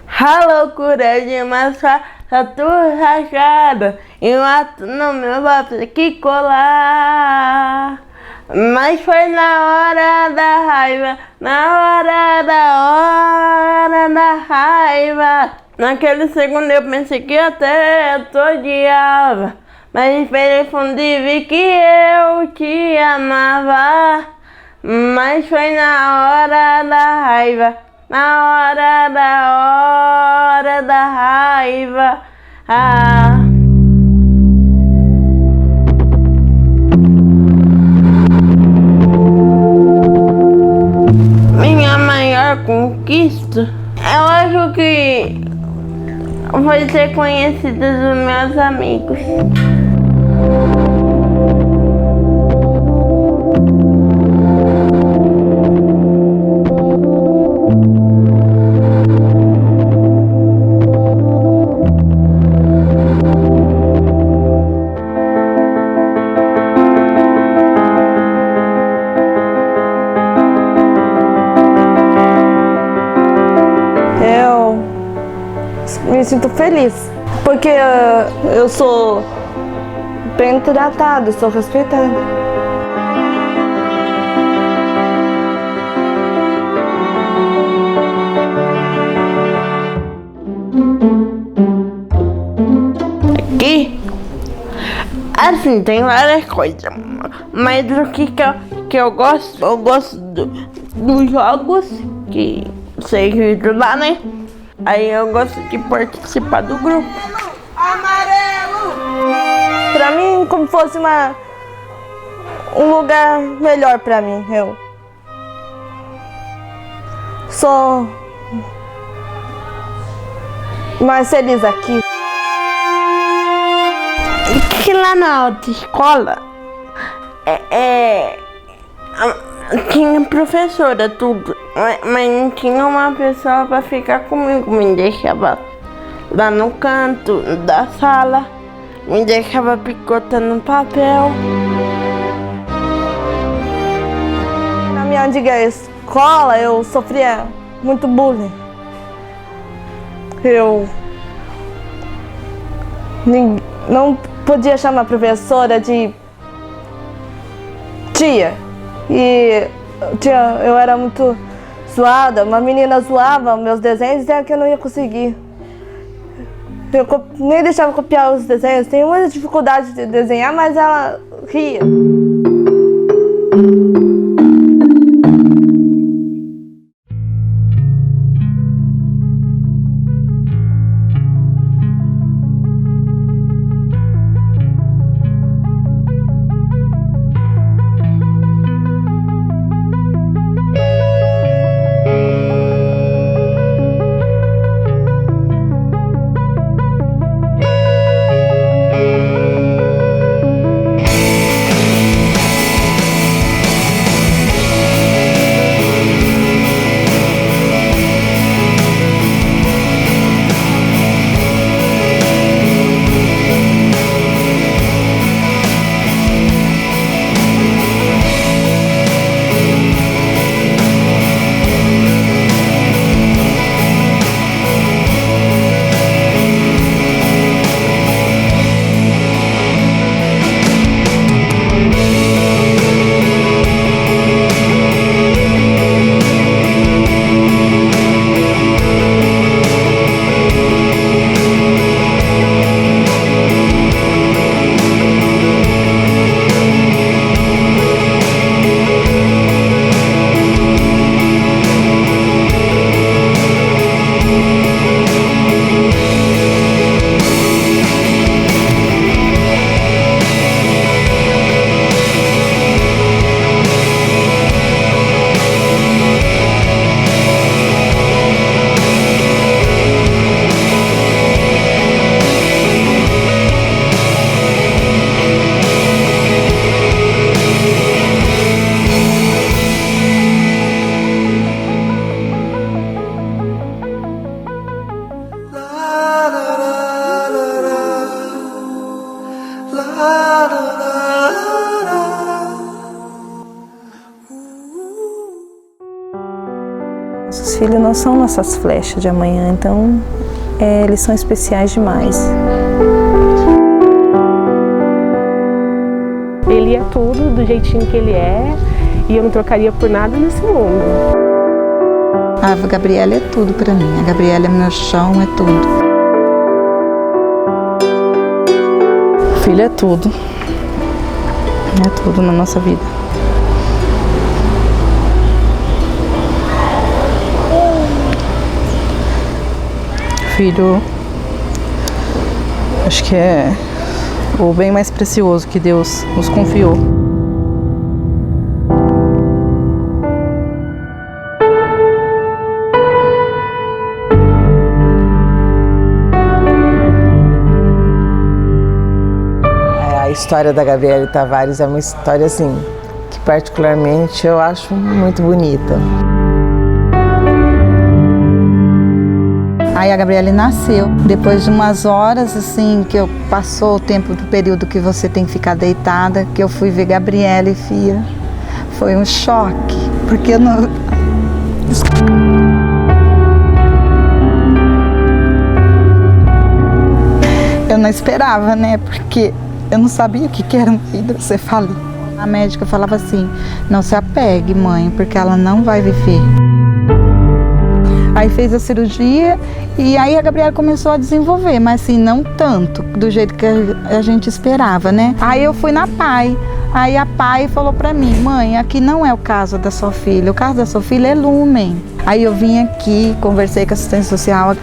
A loucura de massa, tatu rachada, e mato no meu lápis que colar. Mas foi na hora da raiva, na hora da raiva. Naquele segundo eu pensei que até eu te odiava, mas esperei fundo e vi que eu te amava. Mas foi na hora da raiva, na hora da raiva. Minha maior conquista, eu acho que foi ser conhecida dos meus amigos. Eu me sinto feliz, porque eu sou bem tratada, sou respeitada. Aqui, assim, tem várias coisas, mas do que eu gosto dos jogos que sei lá, né? Aí eu gosto de participar do grupo. Amarelo! Pra mim, como fosse um lugar melhor pra mim. Eu sou mais feliz aqui. Que lá na autoescola tinha professora, tudo, mas não tinha uma pessoa pra ficar comigo. Me deixava lá no canto da sala, me deixava picotando papel. Na minha antiga escola, eu sofria muito bullying. Eu não podia chamar a professora de tia. E eu era muito zoada, uma menina zoava meus desenhos e dizia que eu não ia conseguir. Eu nem deixava copiar os desenhos, tenho muita dificuldade de desenhar, mas ela ria. Nossos filhos não são nossas flechas de amanhã, então eles são especiais demais. Ele é tudo do jeitinho que ele é e eu não trocaria por nada nesse mundo. A Gabriela é tudo para mim, a Gabriela é meu chão, é tudo. Filho é tudo na nossa vida. Filho, acho que é o bem mais precioso que Deus nos confiou. A história da Gabriele Tavares é uma história assim que particularmente eu acho muito bonita. Aí a Gabriele nasceu. Depois de umas horas, assim, que passou o tempo do período que você tem que ficar deitada, que eu fui ver Gabriele, filha. Foi um choque, porque eu não... Eu não esperava, né? Porque eu não sabia o que era uma hidrocefalia. A médica falava assim, não se apegue, mãe, porque ela não vai viver. Aí fez a cirurgia e aí a Gabriela começou a desenvolver, mas assim, não tanto, do jeito que a gente esperava, né? Aí eu fui na PAI, aí a PAI falou pra mim, mãe, aqui não é o caso da sua filha, o caso da sua filha é Lumen. Aí eu vim aqui, conversei com a assistência social,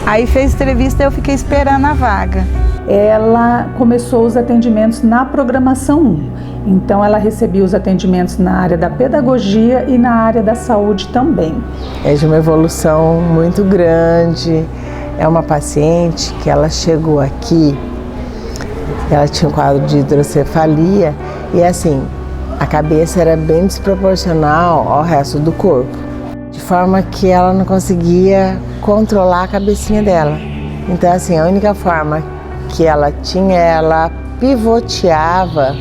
aí fez entrevista e eu fiquei esperando a vaga. Ela começou os atendimentos na programação 1, então ela recebia os atendimentos na área da pedagogia e na área da saúde também. É de uma evolução muito grande, é uma paciente que ela chegou aqui, ela tinha um quadro de hidrocefalia e assim, a cabeça era bem desproporcional ao resto do corpo, de forma que ela não conseguia controlar a cabecinha dela. Então assim, a única forma que ela tinha, ela pivoteava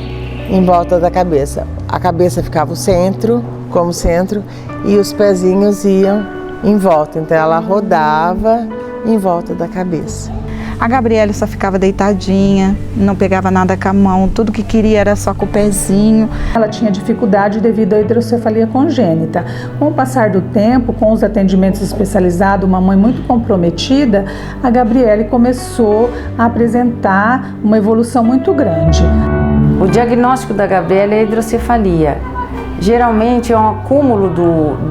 em volta da cabeça. A cabeça ficava o centro, como centro, e os pezinhos iam em volta. Então ela rodava em volta da cabeça. A Gabriela só ficava deitadinha, não pegava nada com a mão, tudo que queria era só com o pezinho. Ela tinha dificuldade devido à hidrocefalia congênita. Com o passar do tempo, com os atendimentos especializados, uma mãe muito comprometida, a Gabriele começou a apresentar uma evolução muito grande. O diagnóstico da Gabriela é hidrocefalia. Geralmente é um acúmulo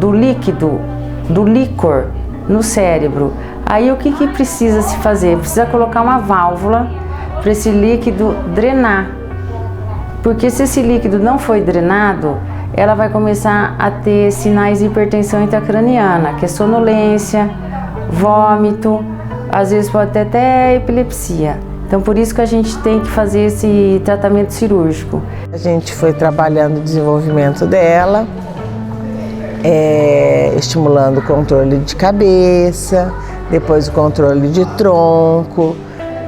do líquido, do líquor no cérebro. Aí o que precisa se fazer? Precisa colocar uma válvula para esse líquido drenar. Porque se esse líquido não foi drenado, ela vai começar a ter sinais de hipertensão intracraniana, que é sonolência, vômito, às vezes pode ter até epilepsia. Então por isso que a gente tem que fazer esse tratamento cirúrgico. A gente foi trabalhando o desenvolvimento dela, estimulando o controle de cabeça, depois o controle de tronco,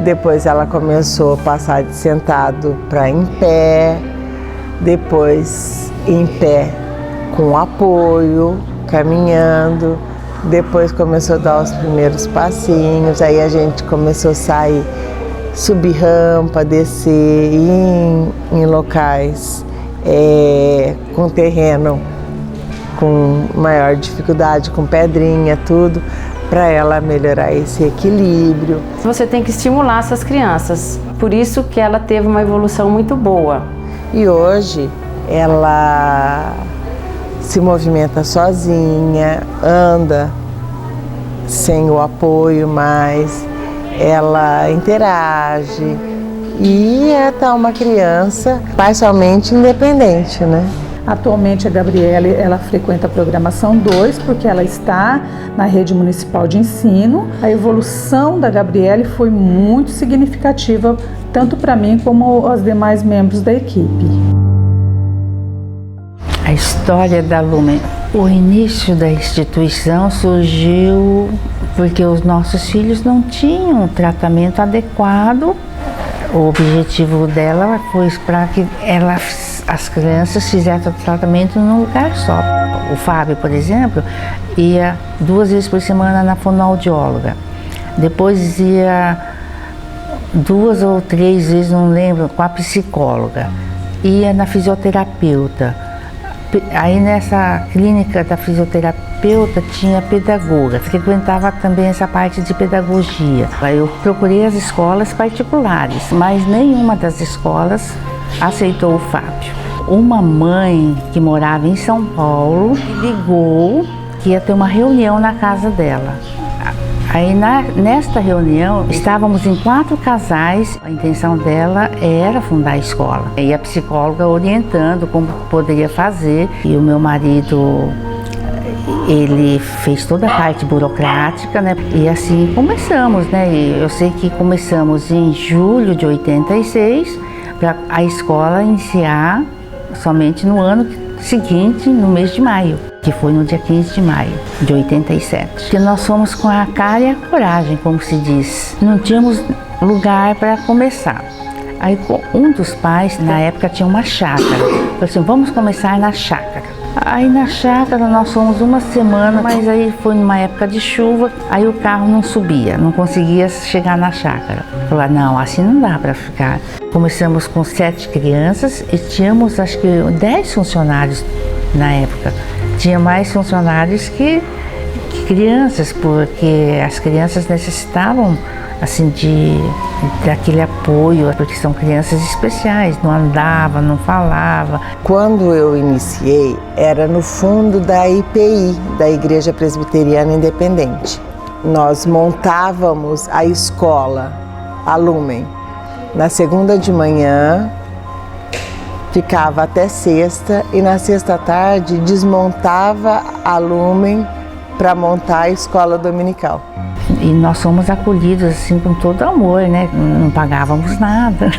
depois ela começou a passar de sentado para em pé, depois em pé com apoio, caminhando, depois começou a dar os primeiros passinhos, aí a gente começou a sair, subir rampa, descer, ir em locais com terreno com maior dificuldade, com pedrinha, tudo, para ela melhorar esse equilíbrio. Você tem que estimular essas crianças, por isso que ela teve uma evolução muito boa. E hoje ela se movimenta sozinha, anda sem o apoio mais, ela interage e tá uma criança parcialmente independente, né? Atualmente a Gabriele, ela frequenta a programação 2 porque ela está na rede municipal de ensino. A evolução da Gabriele foi muito significativa, tanto para mim como os demais membros da equipe. A história da Lumen, o início da instituição surgiu porque os nossos filhos não tinham um tratamento adequado. O objetivo dela foi para que ela as crianças fizeram tratamento num lugar só. O Fábio, por exemplo, ia 2 vezes por semana na fonoaudióloga. Depois ia 2 ou 3 vezes, não lembro, com a psicóloga. Ia na fisioterapeuta. Aí nessa clínica da fisioterapeuta tinha pedagoga, frequentava também essa parte de pedagogia. Aí eu procurei as escolas particulares, mas nenhuma das escolas aceitou o Fábio. Uma mãe que morava em São Paulo ligou que ia ter uma reunião na casa dela. Aí nesta reunião estávamos em 4 casais, a intenção dela era fundar a escola. E a psicóloga orientando como poderia fazer. E o meu marido, ele fez toda a parte burocrática, né? E assim começamos, né? E eu sei que começamos em julho de 86, para a escola iniciar somente no ano seguinte, no mês de maio, que foi no dia 15 de maio de 87. Que nós fomos com a cara e a coragem, como se diz. Não tínhamos lugar para começar. Aí um dos pais, na época, tinha uma chácara. Falou assim, vamos começar na chácara. Aí na chácara nós fomos 1 semana, mas aí foi numa época de chuva, aí o carro não subia, não conseguia chegar na chácara. Falei, não, assim não dá para ficar. Começamos com 7 crianças e tínhamos acho que 10 funcionários na época. Tinha mais funcionários que crianças, porque as crianças necessitavam assim daquele apoio, porque são crianças especiais, não andava, não falava. Quando eu iniciei, era no fundo da IPI, da Igreja Presbiteriana Independente. Nós montávamos a escola, a Lumen, na segunda de manhã, ficava até sexta, e na sexta à tarde desmontava a Lumen para montar a escola dominical. E nós fomos acolhidos assim com todo amor, né? Não pagávamos nada.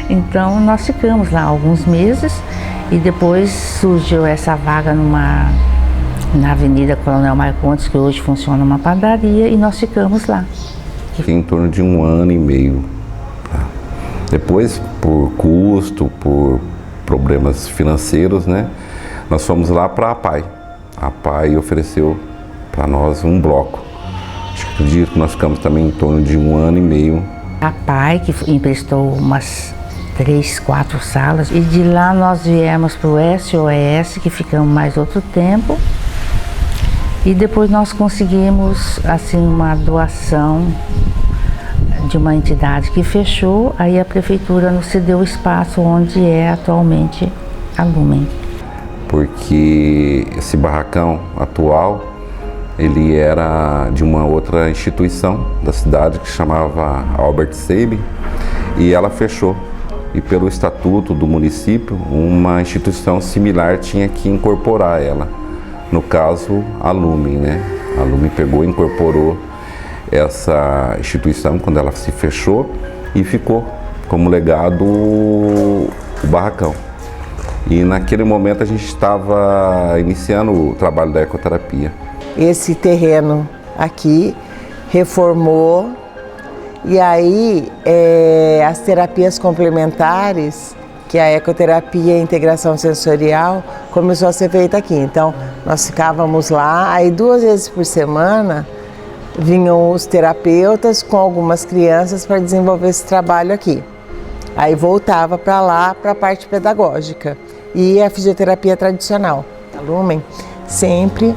Então nós ficamos lá alguns meses e depois surgiu essa vaga na Avenida Coronel Marcondes, que hoje funciona uma padaria, e nós ficamos lá. Fiquei em torno de 1 ano e meio. Depois, por custo, por problemas financeiros, né? Nós fomos lá para a PAI. A PAI ofereceu para nós um bloco. Acredito que nós ficamos também em torno de 1 ano e meio. A PAI que emprestou umas 3, 4 salas, e de lá nós viemos para o SOS, que ficamos mais outro tempo, e depois nós conseguimos assim uma doação de uma entidade que fechou, aí a prefeitura nos cedeu o espaço onde é atualmente a Lumen. Porque esse barracão atual, ele era de uma outra instituição da cidade que chamava Albert Sabin, e ela fechou. E pelo estatuto do município, uma instituição similar tinha que incorporar ela. No caso, a Lumen, né? A Lumen pegou e incorporou essa instituição quando ela se fechou e ficou como legado o barracão. E naquele momento a gente estava iniciando o trabalho da ecoterapia. Esse terreno aqui reformou, e aí as terapias complementares, que é a ecoterapia e a integração sensorial, começou a ser feita aqui. Então nós ficávamos lá, aí 2 vezes por semana vinham os terapeutas com algumas crianças para desenvolver esse trabalho aqui. Aí voltava para lá, para a parte pedagógica. E a fisioterapia tradicional. A Lumen sempre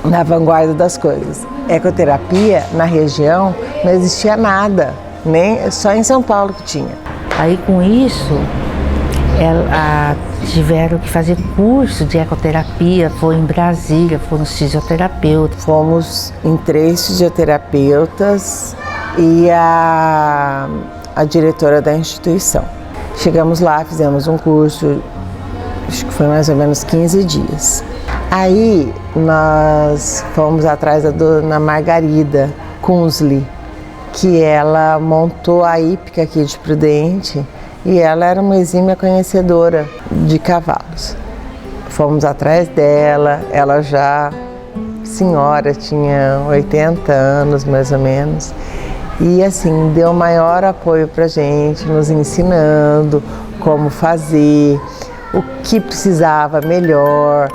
na vanguarda das coisas. Ecoterapia na região não existia nada, nem só em São Paulo que tinha. Aí com isso tiveram que fazer curso de ecoterapia, foi em Brasília, foram os fisioterapeutas. Fomos em 3 fisioterapeutas e a diretora da instituição. Chegamos lá, fizemos um curso, acho que foi mais ou menos 15 dias. Aí nós fomos atrás da dona Margarida Kunzli, que ela montou a hípica aqui de Prudente, e ela era uma exímia conhecedora de cavalos. Fomos atrás dela, ela já senhora, tinha 80 anos mais ou menos, e assim, deu maior apoio pra gente, nos ensinando como fazer, o que precisava melhor,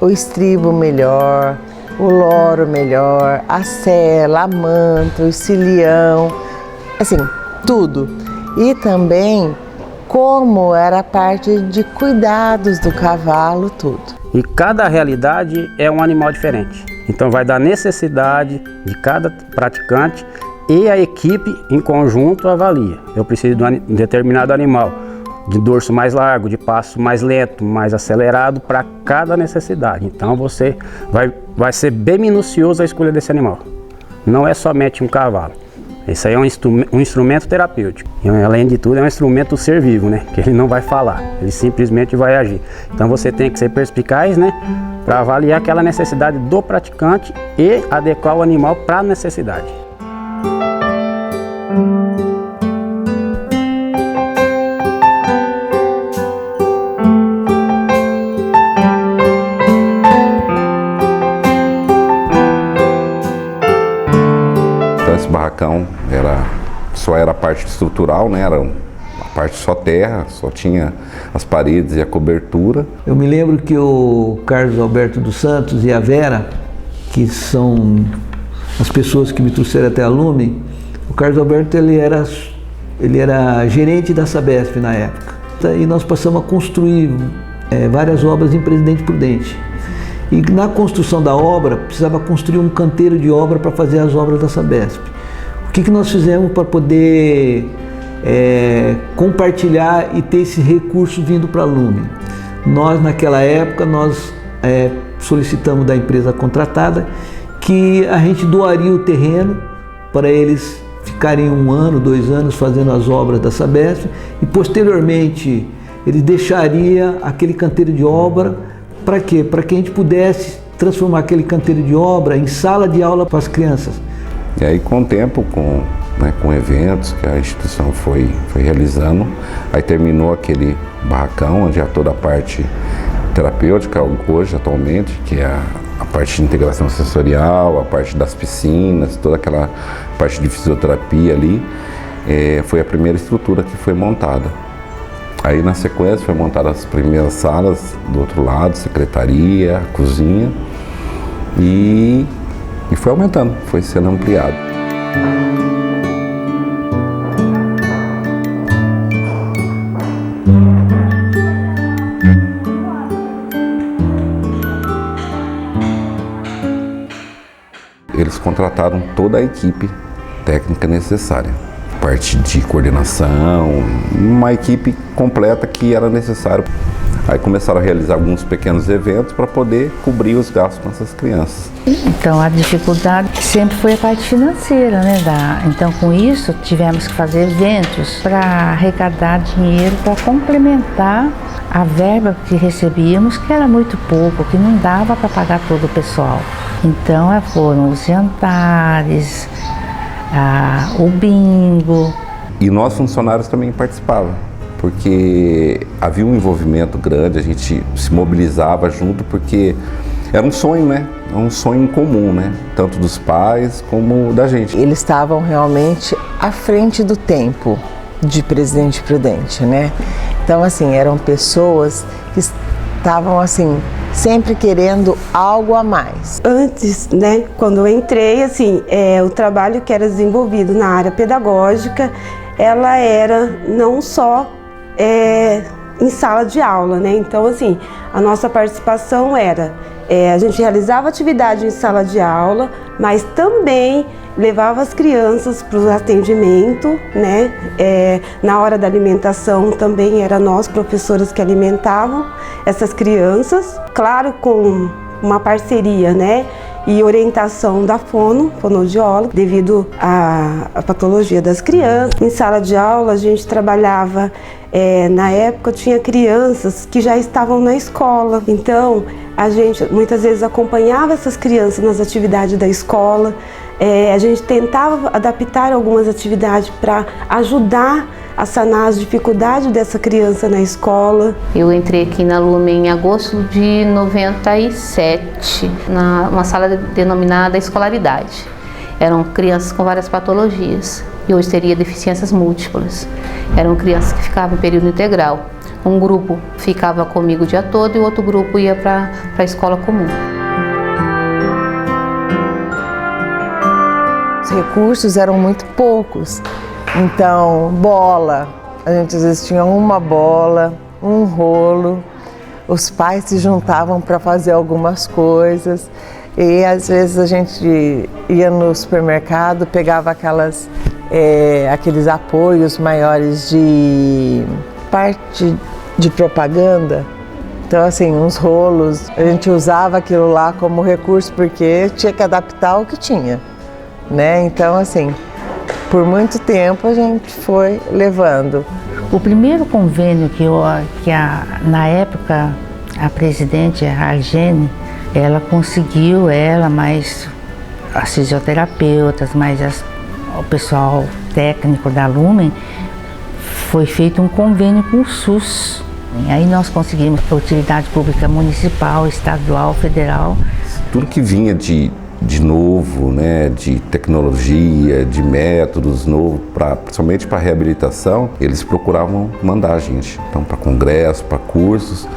o estribo melhor, o loro melhor, a sela, a manta, o cilião, assim, tudo. E também como era a parte de cuidados do cavalo, tudo. E cada realidade é um animal diferente. Então vai da necessidade de cada praticante e a equipe em conjunto avalia. Eu preciso de um determinado animal, de dorso mais largo, de passo mais lento, mais acelerado para cada necessidade. Então você vai ser bem minucioso a escolha desse animal. Não é somente um cavalo. Isso aí é um instrumento terapêutico. E, além de tudo, é um instrumento ser vivo, né? Que ele não vai falar, ele simplesmente vai agir. Então você tem que ser perspicaz, né? Para avaliar aquela necessidade do praticante e adequar o animal para a necessidade. Esse barracão só era a parte estrutural, né? Era a parte só terra, só tinha as paredes e a cobertura. Eu me lembro que o Carlos Alberto dos Santos e a Vera, que são as pessoas que me trouxeram até a Lume, o Carlos Alberto ele era gerente da Sabesp na época. E nós passamos a construir várias obras em Presidente Prudente. E na construção da obra, precisava construir um canteiro de obra para fazer as obras da Sabesp. O que nós fizemos para poder compartilhar e ter esse recurso vindo para a Lume? Nós, naquela época, solicitamos da empresa contratada que a gente doaria o terreno para eles ficarem 1 ano, 2 anos fazendo as obras da Sabesp e, posteriormente, eles deixariam aquele canteiro de obra. Para quê? Para que a gente pudesse transformar aquele canteiro de obra em sala de aula para as crianças. E aí, com o tempo, com eventos que a instituição foi realizando, aí terminou aquele barracão, onde há toda a parte terapêutica hoje, atualmente, que é a parte de integração sensorial, a parte das piscinas, toda aquela parte de fisioterapia ali, foi a primeira estrutura que foi montada. Aí, na sequência, foi montada as primeiras salas do outro lado, secretaria, cozinha, e foi aumentando, foi sendo ampliado. Eles contrataram toda a equipe técnica necessária. Parte de coordenação, uma equipe completa que era necessário. Aí começaram a realizar alguns pequenos eventos para poder cobrir os gastos com essas crianças. Então a dificuldade sempre foi a parte financeira, né? Então com isso tivemos que fazer eventos para arrecadar dinheiro para complementar a verba que recebíamos, que era muito pouco, que não dava para pagar todo o pessoal. Então foram os jantares, o bingo. E nós funcionários também participavam, porque havia um envolvimento grande, a gente se mobilizava junto, porque era um sonho, né? Um sonho comum, né? Tanto dos pais como da gente. Eles estavam realmente à frente do tempo de Presidente Prudente, né? Então, assim, eram pessoas que estavam, assim, sempre querendo algo a mais. Antes, né, quando eu entrei, assim, o trabalho que era desenvolvido na área pedagógica, ela era não só em sala de aula, né? Então, assim, a nossa participação era, a gente realizava atividade em sala de aula, mas também levava as crianças para o atendimento, né? Na hora da alimentação também era nós, professoras, que alimentavam essas crianças, claro, com uma parceria, né? E orientação da fonoaudióloga, devido à patologia das crianças. Em sala de aula a gente trabalhava, na época tinha crianças que já estavam na escola, então a gente muitas vezes acompanhava essas crianças nas atividades da escola. A gente tentava adaptar algumas atividades para ajudar a sanar as dificuldades dessa criança na escola. Eu entrei aqui na Lume em agosto de 97, numa sala denominada escolaridade. Eram crianças com várias patologias. e hoje teria deficiências múltiplas. Eram crianças que ficavam em período integral. Um grupo ficava comigo o dia todo e o outro grupo ia para a escola comum. Os recursos eram muito poucos, então bola, a gente às vezes tinha uma bola, um rolo, os pais se juntavam para fazer algumas coisas e às vezes a gente ia no supermercado, pegava aqueles apoios maiores de parte de propaganda. Então, assim, uns rolos, a gente usava aquilo lá como recurso porque tinha que adaptar o que tinha, né? Então, assim, por muito tempo a gente foi levando. O primeiro convênio na época, a presidente, a Argene, ela conseguiu, mais as fisioterapeutas, mais o pessoal técnico da Lumen, foi feito um convênio com o SUS. E aí nós conseguimos a utilidade pública municipal, estadual, federal. Tudo que vinha de novo, né, de tecnologia, de métodos novos, principalmente para reabilitação, eles procuravam mandar a gente. Então, para congresso, para cursos,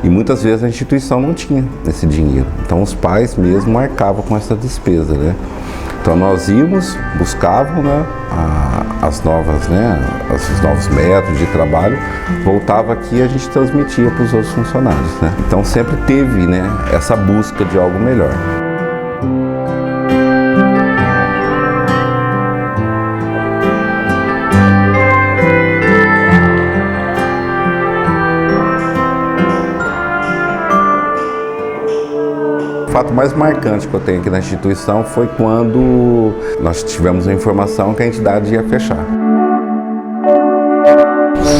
e muitas vezes a instituição não tinha esse dinheiro. Então, os pais mesmo marcavam com essa despesa, né? Então, nós íamos, buscavam, né, os novos métodos de trabalho, voltava aqui e a gente transmitia para os outros funcionários, né? Então, sempre teve, né, essa busca de algo melhor. O fato mais marcante que eu tenho aqui na instituição foi quando nós tivemos a informação que a entidade ia fechar.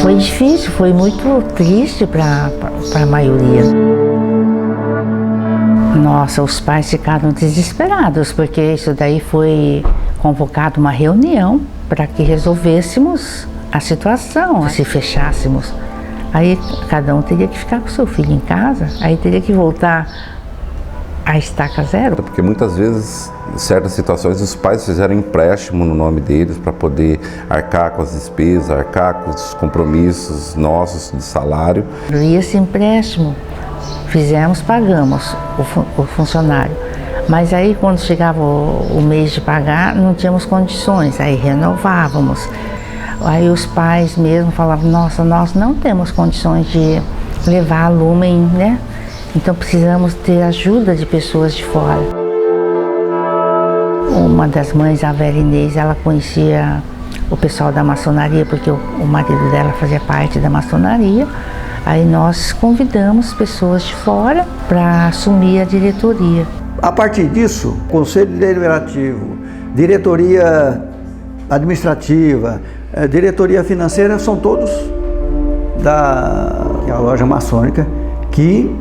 Foi difícil, foi muito triste para a maioria. Nossa, os pais ficaram desesperados, porque isso daí foi convocado uma reunião para que resolvêssemos a situação. Se fechássemos, aí cada um teria que ficar com seu filho em casa, aí teria que voltar a estaca zero. Porque muitas vezes, em certas situações, os pais fizeram empréstimo no nome deles para poder arcar com as despesas, arcar com os compromissos nossos de salário. E esse empréstimo pagamos o funcionário. Mas aí quando chegava o mês de pagar, não tínhamos condições, aí renovávamos. Aí os pais mesmo falavam, nossa, nós não temos condições de levar a Lumen, né? Então precisamos ter ajuda de pessoas de fora. Uma das mães, a Vera Inês, ela conhecia o pessoal da maçonaria, porque o marido dela fazia parte da maçonaria. Aí nós convidamos pessoas de fora para assumir a diretoria. A partir disso, Conselho Deliberativo, Diretoria Administrativa, Diretoria Financeira, são todos da loja maçônica que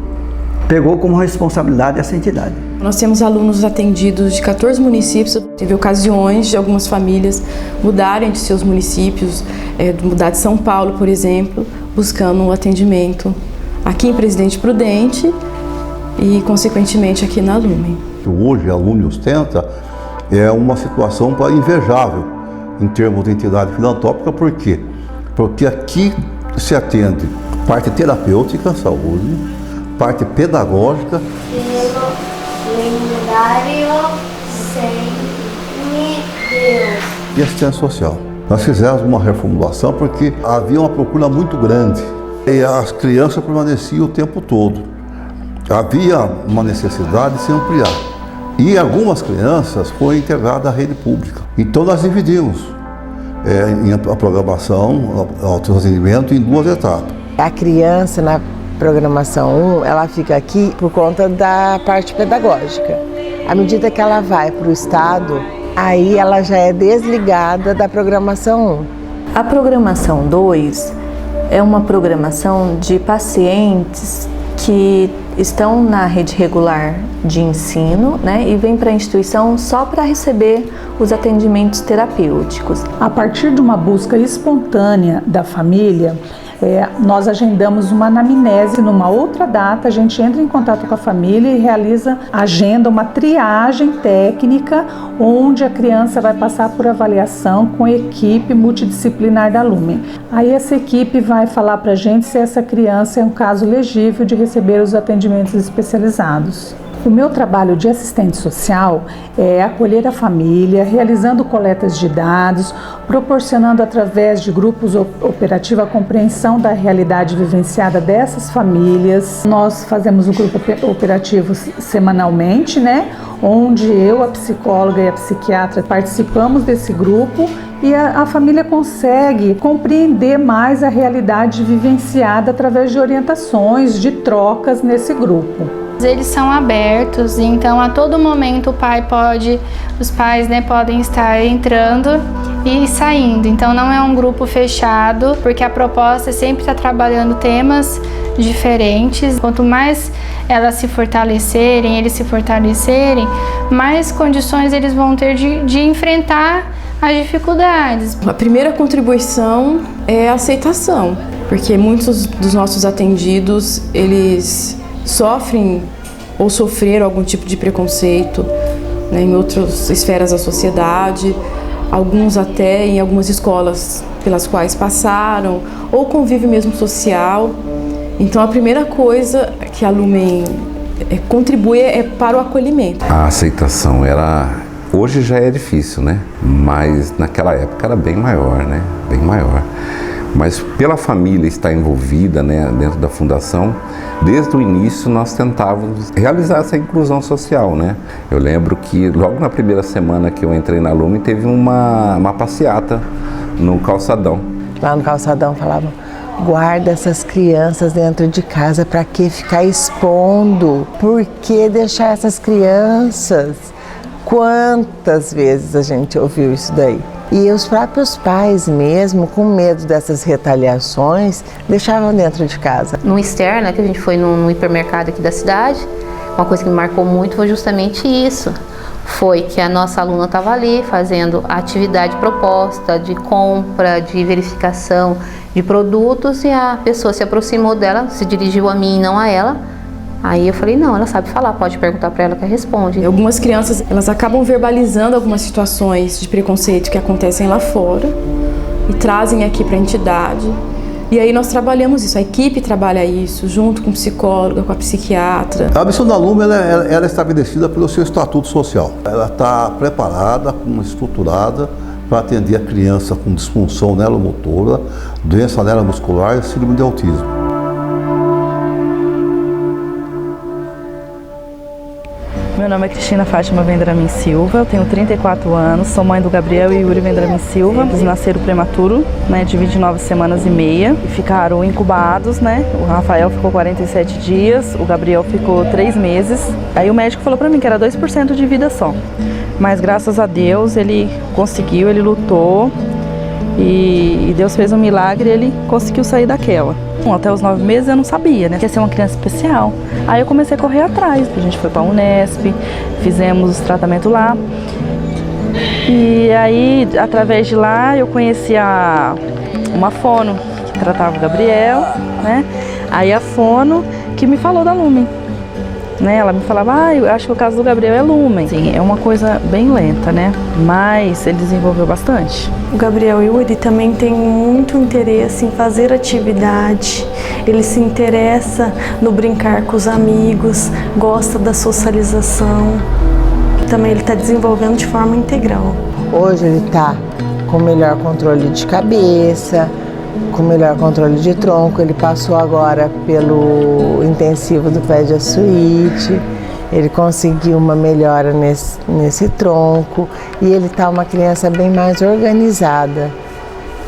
pegou como responsabilidade essa entidade. Nós temos alunos atendidos de 14 municípios. Teve ocasiões de algumas famílias mudarem de seus municípios, mudar de São Paulo, por exemplo, buscando um atendimento aqui em Presidente Prudente e, consequentemente, aqui na Lumen. Hoje a Lumen ostenta é uma situação invejável em termos de entidade filantrópica. Por quê? Porque aqui se atende parte terapêutica, saúde, parte pedagógica. E assistência social. Nós fizemos uma reformulação porque havia uma procura muito grande e as crianças permaneciam o tempo todo. Havia uma necessidade de se ampliar. E algumas crianças foram integradas à rede pública. Então nós dividimos a programação, o atendimento em duas etapas. A criança na programação 1, ela fica aqui por conta da parte pedagógica. À medida que ela vai para o estado, aí ela já é desligada da programação 1. A programação 2 é uma programação de pacientes que estão na rede regular de ensino, né, e vêm para a instituição só para receber os atendimentos terapêuticos. A partir de uma busca espontânea da família, nós agendamos uma anamnese numa outra data, a gente entra em contato com a família e agenda uma triagem técnica, onde a criança vai passar por avaliação com a equipe multidisciplinar da Lumen. Aí essa equipe vai falar para a gente se essa criança é um caso legível de receber os atendimentos especializados. O meu trabalho de assistente social é acolher a família, realizando coletas de dados, proporcionando através de grupos operativos a compreensão da realidade vivenciada dessas famílias. Nós fazemos o grupo operativo semanalmente, né? Onde eu, a psicóloga e a psiquiatra participamos desse grupo e a família consegue compreender mais a realidade vivenciada através de orientações, de trocas nesse grupo. Eles são abertos, então a todo momento os pais podem estar entrando e saindo. Então não é um grupo fechado, porque a proposta é sempre estar trabalhando temas diferentes. Quanto mais eles se fortalecerem, mais condições eles vão ter de enfrentar as dificuldades. A primeira contribuição é a aceitação, porque muitos dos nossos atendidos, eles sofrem ou sofreram algum tipo de preconceito, né, em outras esferas da sociedade, alguns até em algumas escolas pelas quais passaram, ou convívio mesmo social. Então a primeira coisa que a Lumen contribui é para o acolhimento. A aceitação hoje já é difícil, né? Mas naquela época era bem maior, né? Bem maior. Mas pela família estar envolvida, né, dentro da fundação, desde o início nós tentávamos realizar essa inclusão social, né? Eu lembro que logo na primeira semana que eu entrei na Lumen teve uma passeata no calçadão. Lá no calçadão falavam: guarda essas crianças dentro de casa, para que ficar expondo? Por que deixar essas crianças? Quantas vezes a gente ouviu isso daí? E os próprios pais mesmo, com medo dessas retaliações, deixavam dentro de casa. No externo, que a gente foi no hipermercado aqui da cidade, uma coisa que me marcou muito foi justamente isso. Foi que a nossa aluna estava ali fazendo a atividade proposta de compra, de verificação de produtos, e a pessoa se aproximou dela, se dirigiu a mim e não a ela. Aí eu falei, não, ela sabe falar, pode perguntar para ela que ela responde. Algumas crianças, elas acabam verbalizando algumas situações de preconceito que acontecem lá fora e trazem aqui para a entidade. E aí nós trabalhamos isso, a equipe trabalha isso, junto com o psicólogo, com a psiquiatra. A missão da Lumen ela é estabelecida pelo seu estatuto social. Ela está preparada, estruturada para atender a criança com disfunção neuromotora, doença neuromuscular e síndrome de autismo. Meu nome é Cristina Fátima Vendramin Silva, eu tenho 34 anos, sou mãe do Gabriel e Yuri Vendramin Silva. Eles nasceram prematuro, né, de 29 semanas e meia, e ficaram incubados, né? O Rafael ficou 47 dias, o Gabriel ficou 3 meses. Aí o médico falou pra mim que era 2% de vida só. Mas graças a Deus ele conseguiu, ele lutou e Deus fez um milagre e ele conseguiu sair daquela. Até os 9 meses eu não sabia, né, que ia ser uma criança especial. Aí eu comecei a correr atrás, a gente foi para a Unesp, fizemos o tratamento lá. E aí, através de lá, eu conheci uma fono que tratava o Gabriel, né? Aí a fono que me falou da Lumen. Né? Ela me falava, eu acho que o caso do Gabriel é Lumen. Sim, é uma coisa bem lenta, né? Mas ele desenvolveu bastante. O Gabriel Yuri também tem muito interesse em fazer atividade. Ele se interessa no brincar com os amigos, gosta da socialização. Também ele está desenvolvendo de forma integral. Hoje ele está com melhor controle de cabeça, com melhor controle de tronco. Ele passou agora pelo intensivo do Pédia Suíte, ele conseguiu uma melhora nesse tronco e ele está uma criança bem mais organizada.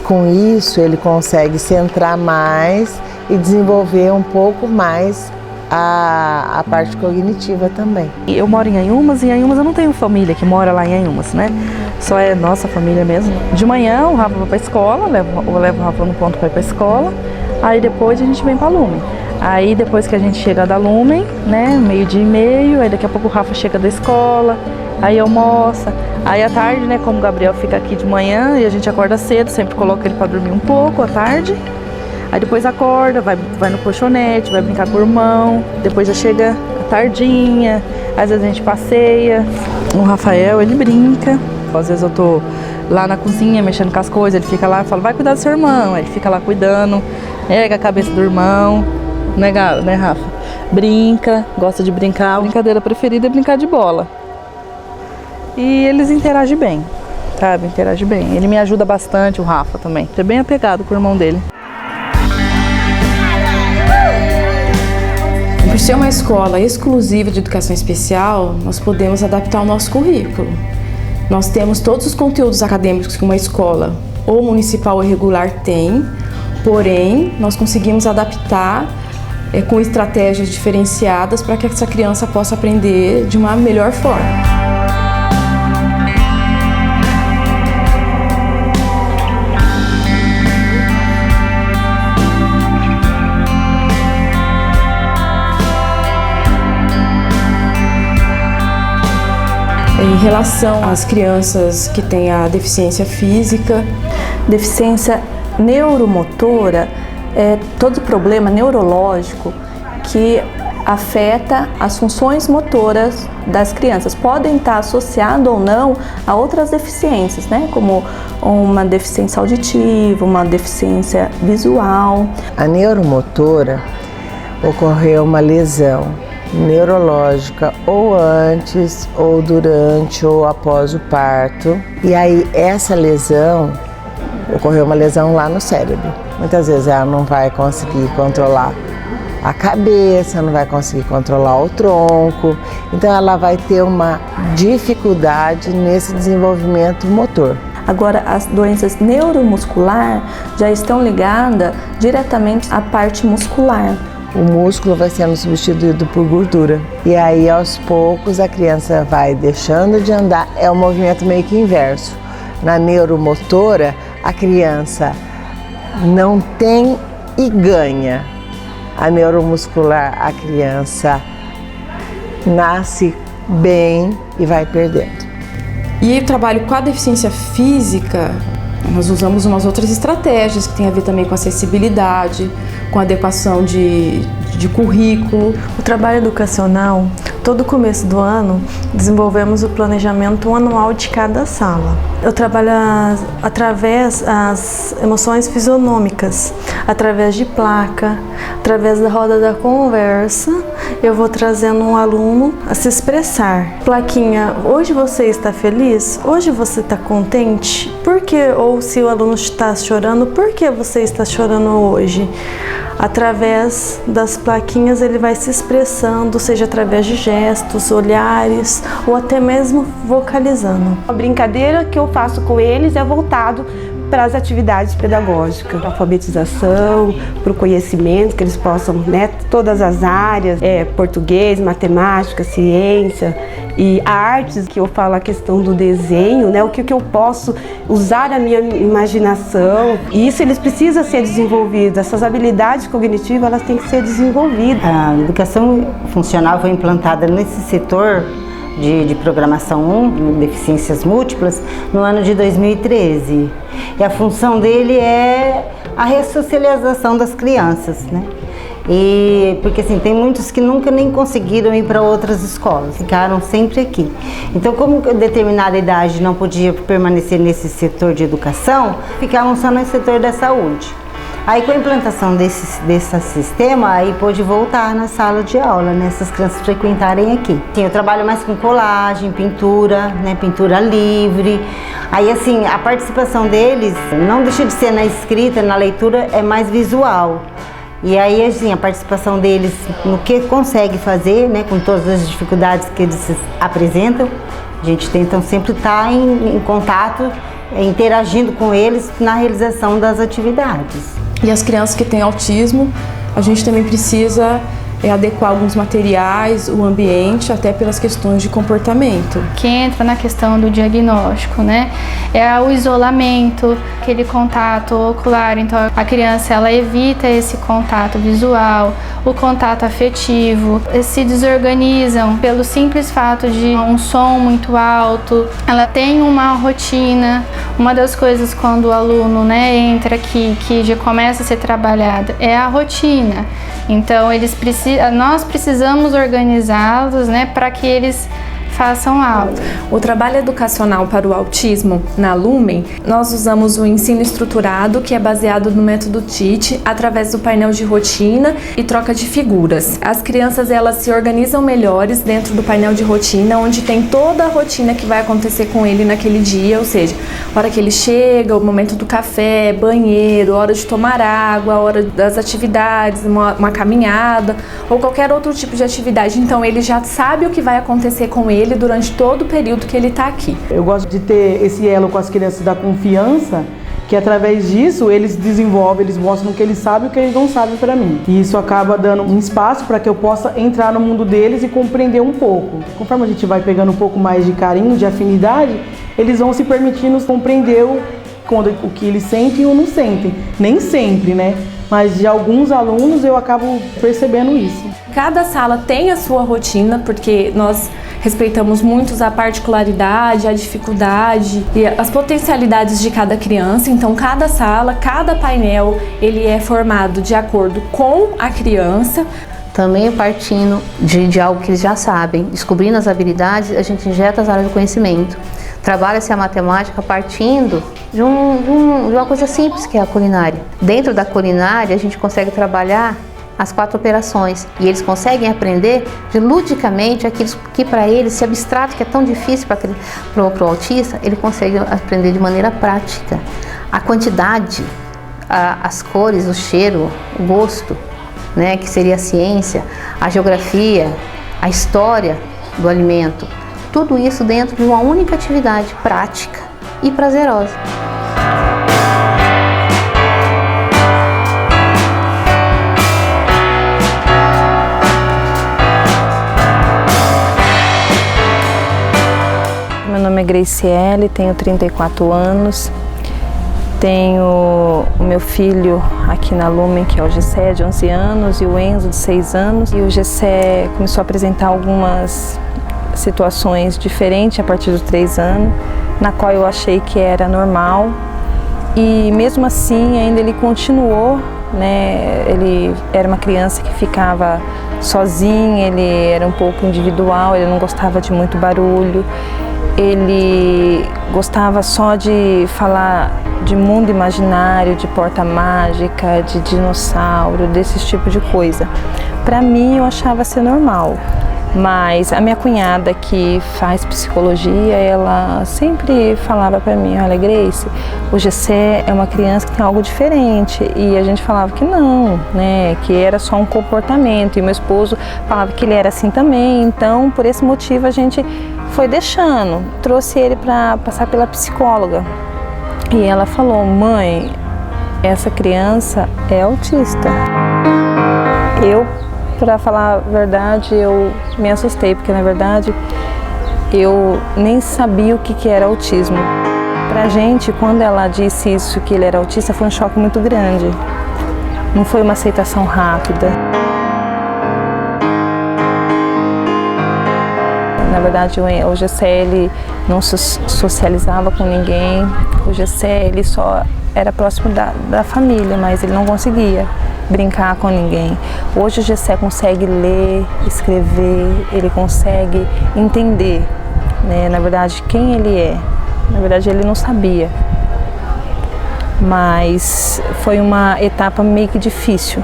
Com isso ele consegue centrar mais e desenvolver um pouco mais a parte cognitiva também. Eu moro em Anhumas e em Anhumas eu não tenho família que mora lá em Anhumas, né? Só é nossa família mesmo. De manhã o Rafa vai para a escola, eu levo o Rafa no ponto para ir para a escola, aí depois a gente vem para a Lumen. Aí depois que a gente chega da Lumen, né, 12:30, aí daqui a pouco o Rafa chega da escola, aí almoça. Aí à tarde, né, como o Gabriel fica aqui de manhã e a gente acorda cedo, sempre coloca ele para dormir um pouco à tarde. Aí depois acorda, vai no colchonete, vai brincar com o irmão, depois já chega a tardinha, às vezes a gente passeia. O Rafael, ele brinca. Às vezes eu tô lá na cozinha mexendo com as coisas, ele fica lá e fala, vai cuidar do seu irmão. Aí ele fica lá cuidando, pega a cabeça do irmão, né Rafa? Brinca, gosta de brincar. A brincadeira preferida é brincar de bola. E eles interagem bem, sabe? Interagem bem. Ele me ajuda bastante, o Rafa também. Ele é bem apegado com o irmão dele. Por ser uma escola exclusiva de educação especial, nós podemos adaptar o nosso currículo. Nós temos todos os conteúdos acadêmicos que uma escola ou municipal ou regular tem, porém, nós conseguimos adaptar com estratégias diferenciadas para que essa criança possa aprender de uma melhor forma. Em relação às crianças que têm a deficiência física, deficiência neuromotora é todo problema neurológico que afeta as funções motoras das crianças. Podem estar associado ou não a outras deficiências, né? Como uma deficiência auditiva, uma deficiência visual. A neuromotora ocorreu uma lesão neurológica ou antes, ou durante, ou após o parto. E aí essa lesão, ocorreu uma lesão lá no cérebro. Muitas vezes ela não vai conseguir controlar a cabeça, não vai conseguir controlar o tronco. Então ela vai ter uma dificuldade nesse desenvolvimento motor. Agora, as doenças neuromuscular já estão ligadas diretamente à parte muscular. O músculo vai sendo substituído por gordura. E aí, aos poucos, a criança vai deixando de andar. É um movimento meio que inverso. Na neuromotora, a criança não tem e ganha. A neuromuscular, a criança nasce bem e vai perdendo. E o trabalho com a deficiência física, nós usamos umas outras estratégias que tem a ver também com acessibilidade, com adequação de currículo. O trabalho educacional, todo começo do ano, desenvolvemos o planejamento anual de cada sala. Eu trabalho através das emoções fisionômicas, através de placa, através da roda da conversa, eu vou trazendo um aluno a se expressar. Plaquinha, hoje você está feliz? Hoje você está contente? Por quê? Ou se o aluno está chorando, por que você está chorando hoje? Através das plaquinhas ele vai se expressando, seja através de gestos, olhares ou até mesmo vocalizando. A brincadeira que eu faço com eles é voltado para as atividades pedagógicas, para a alfabetização, para o conhecimento, que eles possam, né, todas as áreas, português, matemática, ciência e artes, que eu falo a questão do desenho, né, o que eu posso usar a minha imaginação. E isso eles precisam ser desenvolvidos, essas habilidades cognitivas elas têm que ser desenvolvidas. A educação funcional foi implantada nesse setor de programação 1, deficiências múltiplas, no ano de 2013. E a função dele é a ressocialização das crianças, né? E porque assim, tem muitos que nunca nem conseguiram ir para outras escolas, ficaram sempre aqui. Então, como determinada idade não podia permanecer nesse setor de educação, ficavam só no setor da saúde. Aí com a implantação desse sistema, aí pôde voltar na sala de aula, né, essas crianças frequentarem aqui. Sim, eu trabalho mais com colagem, pintura, né, pintura livre. Aí assim, a participação deles não deixa de ser na escrita, na leitura, é mais visual. E aí assim, a participação deles no que consegue fazer, né, com todas as dificuldades que eles apresentam, a gente tenta sempre estar em contato, interagindo com eles na realização das atividades. E as crianças que têm autismo, a gente também precisa adequar alguns materiais, o ambiente, até pelas questões de comportamento. Que entra na questão do diagnóstico, né? É o isolamento, aquele contato ocular, então a criança ela evita esse contato visual, o contato afetivo, se desorganizam pelo simples fato de um som muito alto. Ela tem uma rotina. Uma das coisas quando o aluno, né, entra aqui, que já começa a ser trabalhado, é a rotina. Então nós precisamos organizá-los, né, para que eles façam aula. O trabalho educacional para o autismo na Lumen, nós usamos o ensino estruturado, que é baseado no método TIT, através do painel de rotina e troca de figuras. As crianças elas se organizam melhores dentro do painel de rotina, onde tem toda a rotina que vai acontecer com ele naquele dia, ou seja, a hora que ele chega, o momento do café, banheiro, hora de tomar água, a hora das atividades, uma caminhada ou qualquer outro tipo de atividade. Então ele já sabe o que vai acontecer com ele durante todo o período que ele está aqui. Eu gosto de ter esse elo com as crianças da confiança, que através disso eles desenvolvem, eles mostram o que eles sabem e o que eles não sabem para mim. E isso acaba dando um espaço para que eu possa entrar no mundo deles e compreender um pouco. Conforme a gente vai pegando um pouco mais de carinho, de afinidade, eles vão se permitindo compreender o que eles sentem ou não sentem. Nem sempre, né? Mas de alguns alunos eu acabo percebendo isso. Cada sala tem a sua rotina, porque nós respeitamos muito a particularidade, a dificuldade e as potencialidades de cada criança. Então, cada sala, cada painel, ele é formado de acordo com a criança. Também partindo de algo que eles já sabem, descobrindo as habilidades, a gente injeta as áreas do conhecimento. Trabalha-se a matemática partindo de uma coisa simples, que é a culinária. Dentro da culinária, a gente consegue trabalhar as 4 operações e eles conseguem aprender ludicamente aquilo que para eles, esse abstrato que é tão difícil para o autista, ele consegue aprender de maneira prática. A quantidade, as cores, o cheiro, o gosto, né, que seria a ciência, a geografia, a história do alimento, tudo isso dentro de uma única atividade prática e prazerosa. Meu nome é Graciele, tenho 34 anos, tenho o meu filho aqui na Lumen, que é o Gessé, de 11 anos, e o Enzo, de 6 anos. E o Gessé começou a apresentar algumas situações diferentes a partir dos 3 anos, na qual eu achei que era normal. E mesmo assim, ainda ele continuou, né? Ele era uma criança que ficava sozinho, ele era um pouco individual, ele não gostava de muito barulho. Ele gostava só de falar de mundo imaginário, de porta mágica, de dinossauro, desse tipo de coisa. Para mim, eu achava ser normal. Mas a minha cunhada, que faz psicologia, ela sempre falava para mim: olha, Grace, o Gessé é uma criança que tem algo diferente. E a gente falava que não, né, que era só um comportamento. E meu esposo falava que ele era assim também. Então, por esse motivo, a gente foi deixando. Trouxe ele para passar pela psicóloga. E ela falou: mãe, essa criança é autista. Para falar a verdade, eu me assustei, porque na verdade eu nem sabia o que era autismo. Pra gente, quando ela disse isso, que ele era autista, foi um choque muito grande. Não foi uma aceitação rápida. Na verdade, o Gessé, ele não socializava com ninguém. O Gessé, ele só era próximo da família, mas ele não conseguia brincar com ninguém. Hoje o Gessé consegue ler, escrever, ele consegue entender, né, na verdade, quem ele é. Na verdade, ele não sabia. Mas foi uma etapa meio que difícil.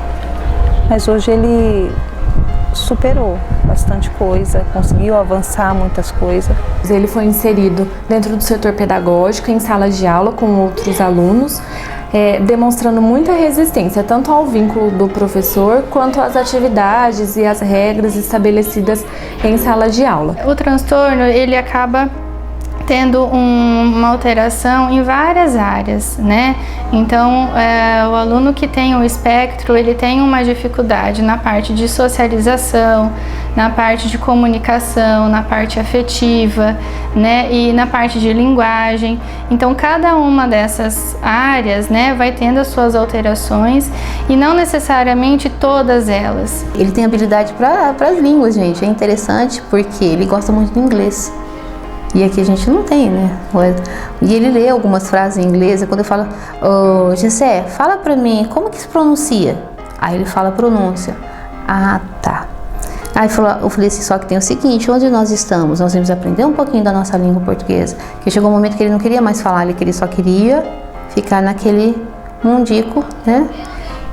Mas hoje ele superou bastante coisa, conseguiu avançar muitas coisas. Ele foi inserido dentro do setor pedagógico, em sala de aula com outros alunos, demonstrando muita resistência, tanto ao vínculo do professor, quanto às atividades e às regras estabelecidas em sala de aula. O transtorno, ele acaba tendo uma alteração em várias áreas, né? Então, o aluno que tem o espectro, ele tem uma dificuldade na parte de socialização, na parte de comunicação, na parte afetiva, né? E na parte de linguagem. Então, cada uma dessas áreas, né, vai tendo as suas alterações e não necessariamente todas elas. Ele tem habilidade para as línguas, gente. É interessante porque ele gosta muito do inglês. E aqui a gente não tem, né? E ele lê algumas frases em inglês. Quando eu falo, Gessé, fala pra mim, como que se pronuncia? Aí ele fala a pronúncia. Ah, tá. Aí eu falei assim, só que tem o seguinte, onde nós estamos? Nós vamos aprender um pouquinho da nossa língua portuguesa. Porque chegou um momento que ele não queria mais falar, ele só queria ficar naquele mundico, né,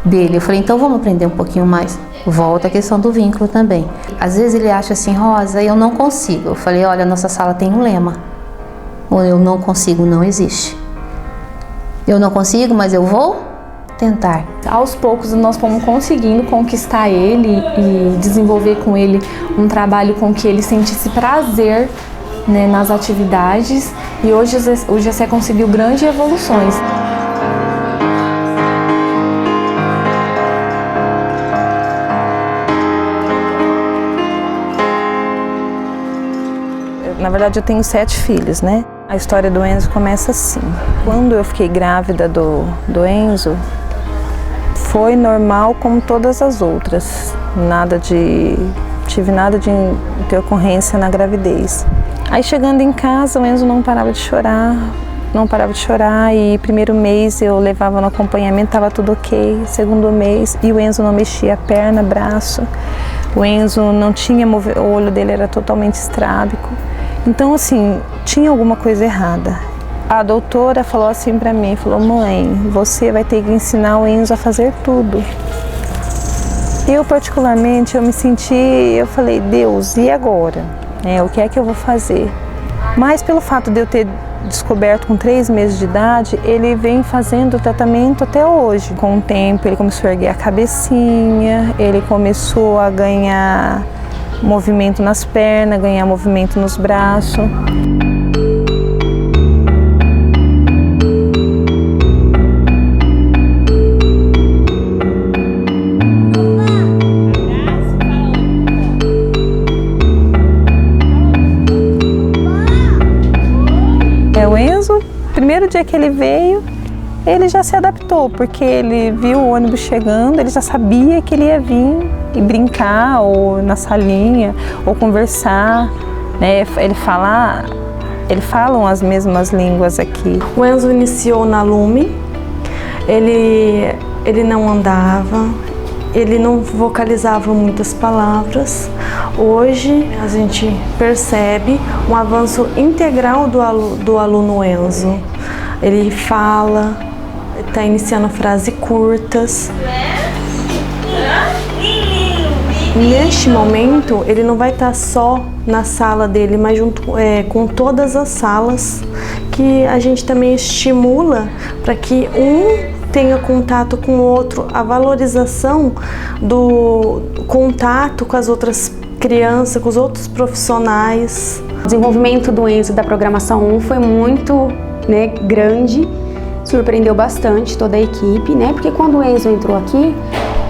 dele. Eu falei, então vamos aprender um pouquinho mais. Volta a questão do vínculo também. Às vezes ele acha assim, Rosa, eu não consigo. Eu falei, olha, nossa sala tem um lema. O eu não consigo não existe. Eu não consigo, mas eu vou tentar. Aos poucos nós fomos conseguindo conquistar ele e desenvolver com ele um trabalho com que ele sentisse prazer, né, nas atividades. E hoje o Gessé conseguiu grandes evoluções. Na verdade, eu tenho 7 filhos, né? A história do Enzo começa assim. Quando eu fiquei grávida do Enzo, foi normal como todas as outras. Tive nada de ter ocorrência na gravidez. Aí chegando em casa, o Enzo não parava de chorar. E primeiro mês eu levava no acompanhamento, estava tudo ok. Segundo mês, e o Enzo não mexia a perna, braço. O Enzo não tinha o olho dele era totalmente estrábico. Então, assim, tinha alguma coisa errada. A doutora falou assim pra mim, falou, mãe, você vai ter que ensinar o Enzo a fazer tudo. Eu, particularmente, eu falei, Deus, e agora? O que é que eu vou fazer? Mas pelo fato de eu ter descoberto com 3 meses de idade, ele vem fazendo o tratamento até hoje. Com o tempo, ele começou a erguer a cabecinha, ele começou a ganhar movimento nas pernas, ganhar movimento nos braços. O Enzo, primeiro dia que ele veio, ele já se adaptou, porque ele viu o ônibus chegando, ele já sabia que ele ia vir e brincar, ou na salinha, ou conversar, né? Eles falam as mesmas línguas aqui. O Enzo iniciou na Lume, ele não andava, ele não vocalizava muitas palavras. Hoje a gente percebe um avanço integral do aluno Enzo. Ele fala, está iniciando frases curtas. Neste momento, ele não vai estar só na sala dele, mas junto com todas as salas, que a gente também estimula para que um tenha contato com o outro, a valorização do contato com as outras crianças, com os outros profissionais. O desenvolvimento do Enzo da programação 1 foi muito, né, grande, surpreendeu bastante toda a equipe, né, porque quando o Enzo entrou aqui,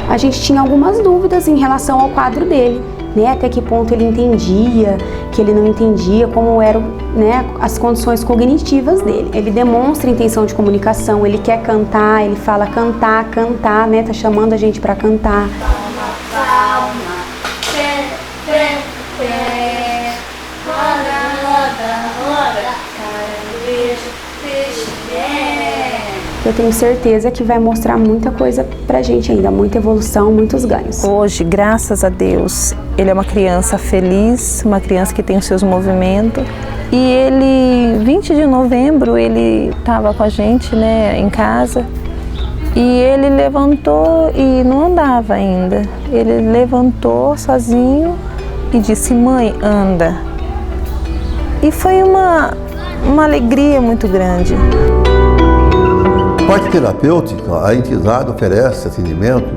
a gente tinha algumas dúvidas em relação ao quadro dele, né, até que ponto ele entendia, que ele não entendia, como eram, né, as condições cognitivas dele. Ele demonstra intenção de comunicação, ele quer cantar, ele fala cantar, né, tá chamando a gente para cantar. Eu tenho certeza que vai mostrar muita coisa pra gente ainda, muita evolução, muitos ganhos. Hoje, graças a Deus, ele é uma criança feliz, uma criança que tem os seus movimentos. E ele, 20 de novembro, ele estava com a gente, né, em casa. E ele levantou e não andava ainda. Ele levantou sozinho e disse, mãe, anda. E foi uma alegria muito grande. Na parte terapêutica, a entidade oferece atendimento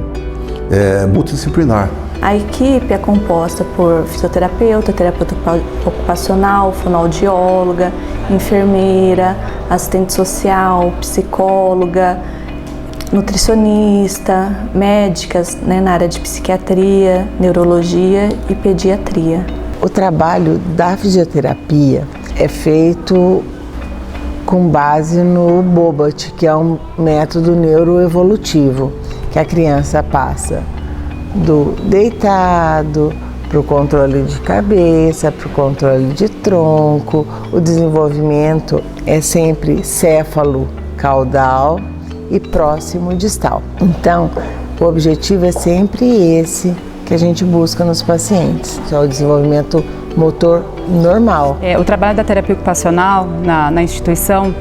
multidisciplinar. A equipe é composta por fisioterapeuta, terapeuta ocupacional, fonoaudióloga, enfermeira, assistente social, psicóloga, nutricionista, médicas, né, na área de psiquiatria, neurologia e pediatria. O trabalho da fisioterapia é feito com base no BOBAT, que é um método neuroevolutivo, que a criança passa do deitado para o controle de cabeça, para o controle de tronco. O desenvolvimento é sempre céfalo caudal e próximo distal. Então, o objetivo é sempre esse que a gente busca nos pacientes, que é o desenvolvimento motor normal. O trabalho da terapia ocupacional na instituição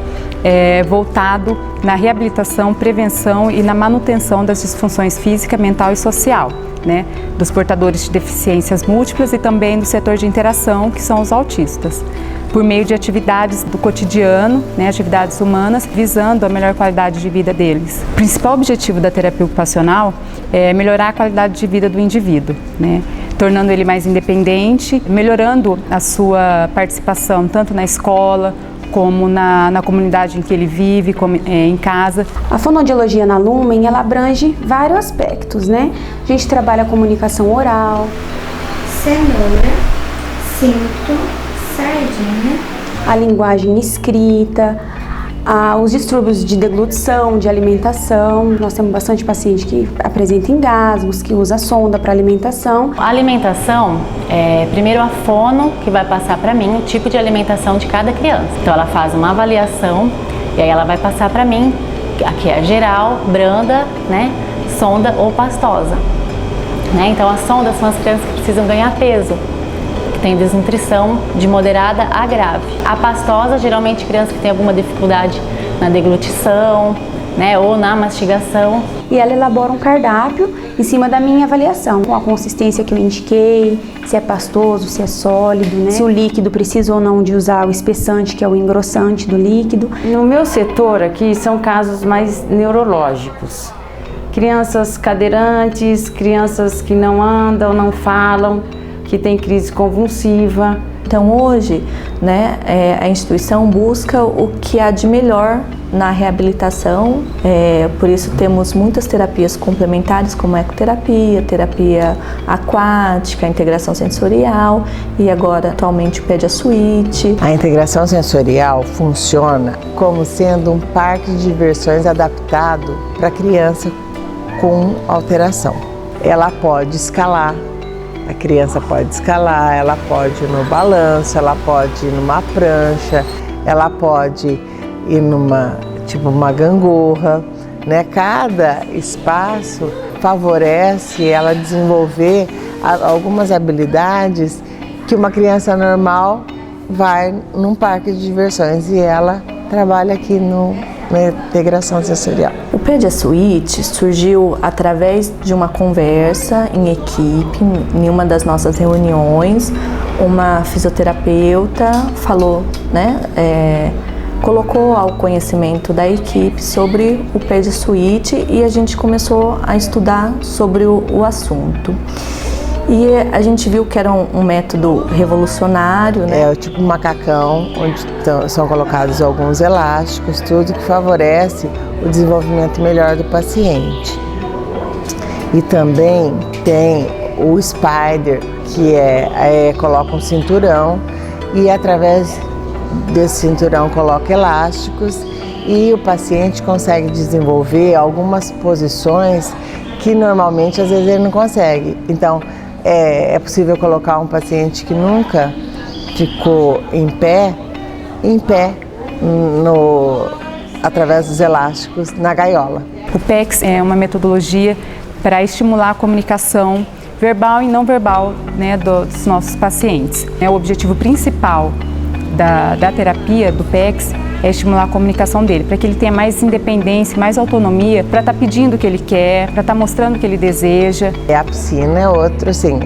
é voltado na reabilitação, prevenção e na manutenção das disfunções física, mental e social, né, dos portadores de deficiências múltiplas e também do setor de interação, que são os autistas, por meio de atividades do cotidiano, né, atividades humanas, visando a melhor qualidade de vida deles. O principal objetivo da terapia ocupacional é melhorar a qualidade de vida do indivíduo, né, tornando ele mais independente, melhorando a sua participação tanto na escola, como na comunidade em que ele vive, como, em casa. A fonoaudiologia na Lumen, ela abrange vários aspectos, né? A gente trabalha a comunicação oral, cenoura, cinto, sardinha, a linguagem escrita, os distúrbios de deglutição, de alimentação. Nós temos bastante paciente que apresenta engasgos, que usa sonda para alimentação. A alimentação é primeiro a fono que vai passar para mim o tipo de alimentação de cada criança. Então ela faz uma avaliação e aí ela vai passar para mim, aqui é geral, branda, né, sonda ou pastosa. Né? Então as sondas são as crianças que precisam ganhar peso, tem desnutrição de moderada a grave. A pastosa, geralmente criança que tem alguma dificuldade na deglutição, né, ou na mastigação. E ela elabora um cardápio em cima da minha avaliação, com a consistência que eu indiquei, se é pastoso, se é sólido, né, se o líquido precisa ou não de usar o espessante, que é o engrossante do líquido. No meu setor aqui são casos mais neurológicos. Crianças cadeirantes, crianças que não andam, não falam, que tem crise convulsiva. Então hoje, né, a instituição busca o que há de melhor na reabilitação, por isso temos muitas terapias complementares como ecoterapia, terapia aquática, integração sensorial e agora atualmente o PediaSuite. A integração sensorial funciona como sendo um parque de diversões adaptado para criança com alteração. Ela pode escalar. A criança pode escalar, ela pode ir no balanço, ela pode ir numa prancha, ela pode ir numa, tipo uma gangorra, né? Cada espaço favorece ela desenvolver algumas habilidades que uma criança normal vai num parque de diversões e ela trabalha aqui na integração sensorial. O PediaSuite surgiu através de uma conversa em equipe, em uma das nossas reuniões. Uma fisioterapeuta falou, né, colocou ao conhecimento da equipe sobre o PediaSuite e a gente começou a estudar sobre o assunto. E a gente viu que era um método revolucionário, né? É tipo um macacão, onde são colocados alguns elásticos, tudo que favorece o desenvolvimento melhor do paciente. E também tem o Spider, que coloca um cinturão e através desse cinturão coloca elásticos e o paciente consegue desenvolver algumas posições que normalmente às vezes ele não consegue. Então, é possível colocar um paciente que nunca ficou em pé através dos elásticos na gaiola. O PECS é uma metodologia para estimular a comunicação verbal e não verbal, né, dos nossos pacientes. O objetivo principal da terapia do PECS é estimular a comunicação dele, para que ele tenha mais independência, mais autonomia, para estar pedindo o que ele quer, para estar mostrando o que ele deseja. A piscina é outro, assim,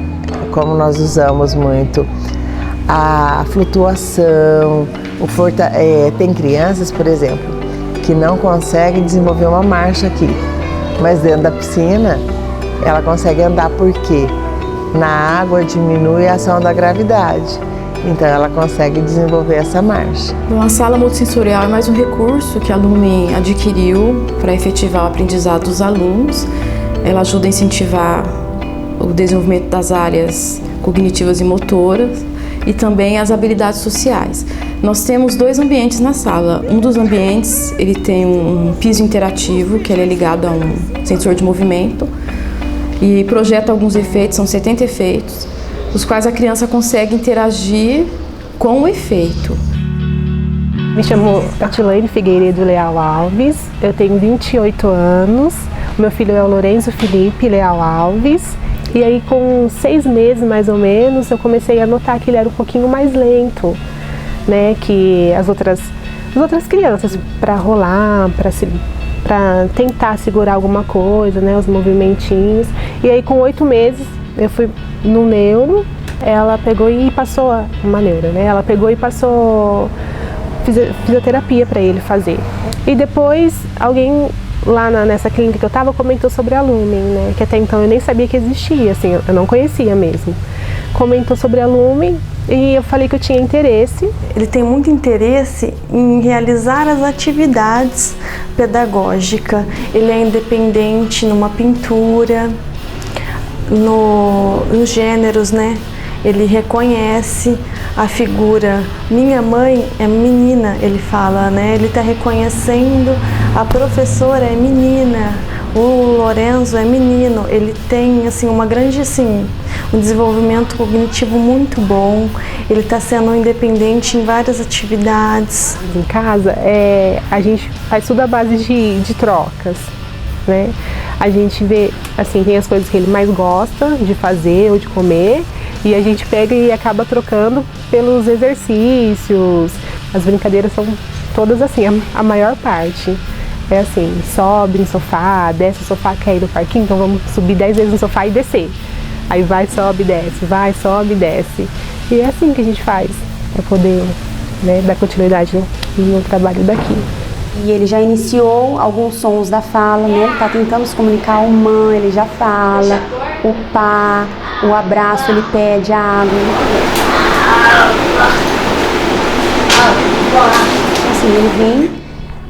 como nós usamos muito a flutuação, tem crianças, por exemplo, que não conseguem desenvolver uma marcha aqui, mas dentro da piscina ela consegue andar. Por quê? Na água diminui a ação da gravidade, então ela consegue desenvolver essa marcha. Bom, a sala multissensorial é mais um recurso que a Lumen adquiriu para efetivar o aprendizado dos alunos. Ela ajuda a incentivar o desenvolvimento das áreas cognitivas e motoras e também as habilidades sociais. Nós temos 2 ambientes na sala. Um dos ambientes ele tem um piso interativo, que ele é ligado a um sensor de movimento e projeta alguns efeitos, são 70 efeitos, os quais a criança consegue interagir com o efeito. Me chamo Catilane Figueiredo Leal Alves, eu tenho 28 anos, meu filho é o Lorenzo Felipe Leal Alves. E aí com 6 meses mais ou menos, eu comecei a notar que ele era um pouquinho mais lento, né, que as outras crianças, para rolar, para tentar segurar alguma coisa, né, os movimentinhos. E aí com 8 meses eu fui no neuro, ela pegou e passou uma neura, né, ela pegou e passou fisioterapia para ele fazer. E depois alguém lá nessa clínica que eu estava comentou sobre a Lumen, né? Que até então eu nem sabia que existia, assim, eu não conhecia mesmo. Comentou sobre a Lumen e eu falei que eu tinha interesse. Ele tem muito interesse em realizar as atividades pedagógicas. Ele é independente numa pintura, nos gêneros, né? Ele reconhece a figura. Minha mãe é menina, ele fala, né? Ele está reconhecendo, a professora é menina, o Lorenzo é menino. Ele tem, assim, uma grande, assim, um desenvolvimento cognitivo muito bom. Ele está sendo independente em várias atividades. Em casa, a gente faz tudo à base de trocas, né? A gente vê, assim, tem as coisas que ele mais gosta de fazer ou de comer, e a gente pega e acaba trocando pelos exercícios. As brincadeiras são todas assim, a maior parte. É assim, sobe no sofá, desce o sofá, quer ir no parquinho, então vamos subir 10 vezes no sofá e descer. Aí vai, sobe, desce, vai, sobe, desce. E é assim que a gente faz, para poder, né, dar continuidade no trabalho daqui. E ele já iniciou alguns sons da fala, né? Tá tentando se comunicar, o mãe, ele já fala, o pá, o abraço, ele pede a água. Assim, ele vem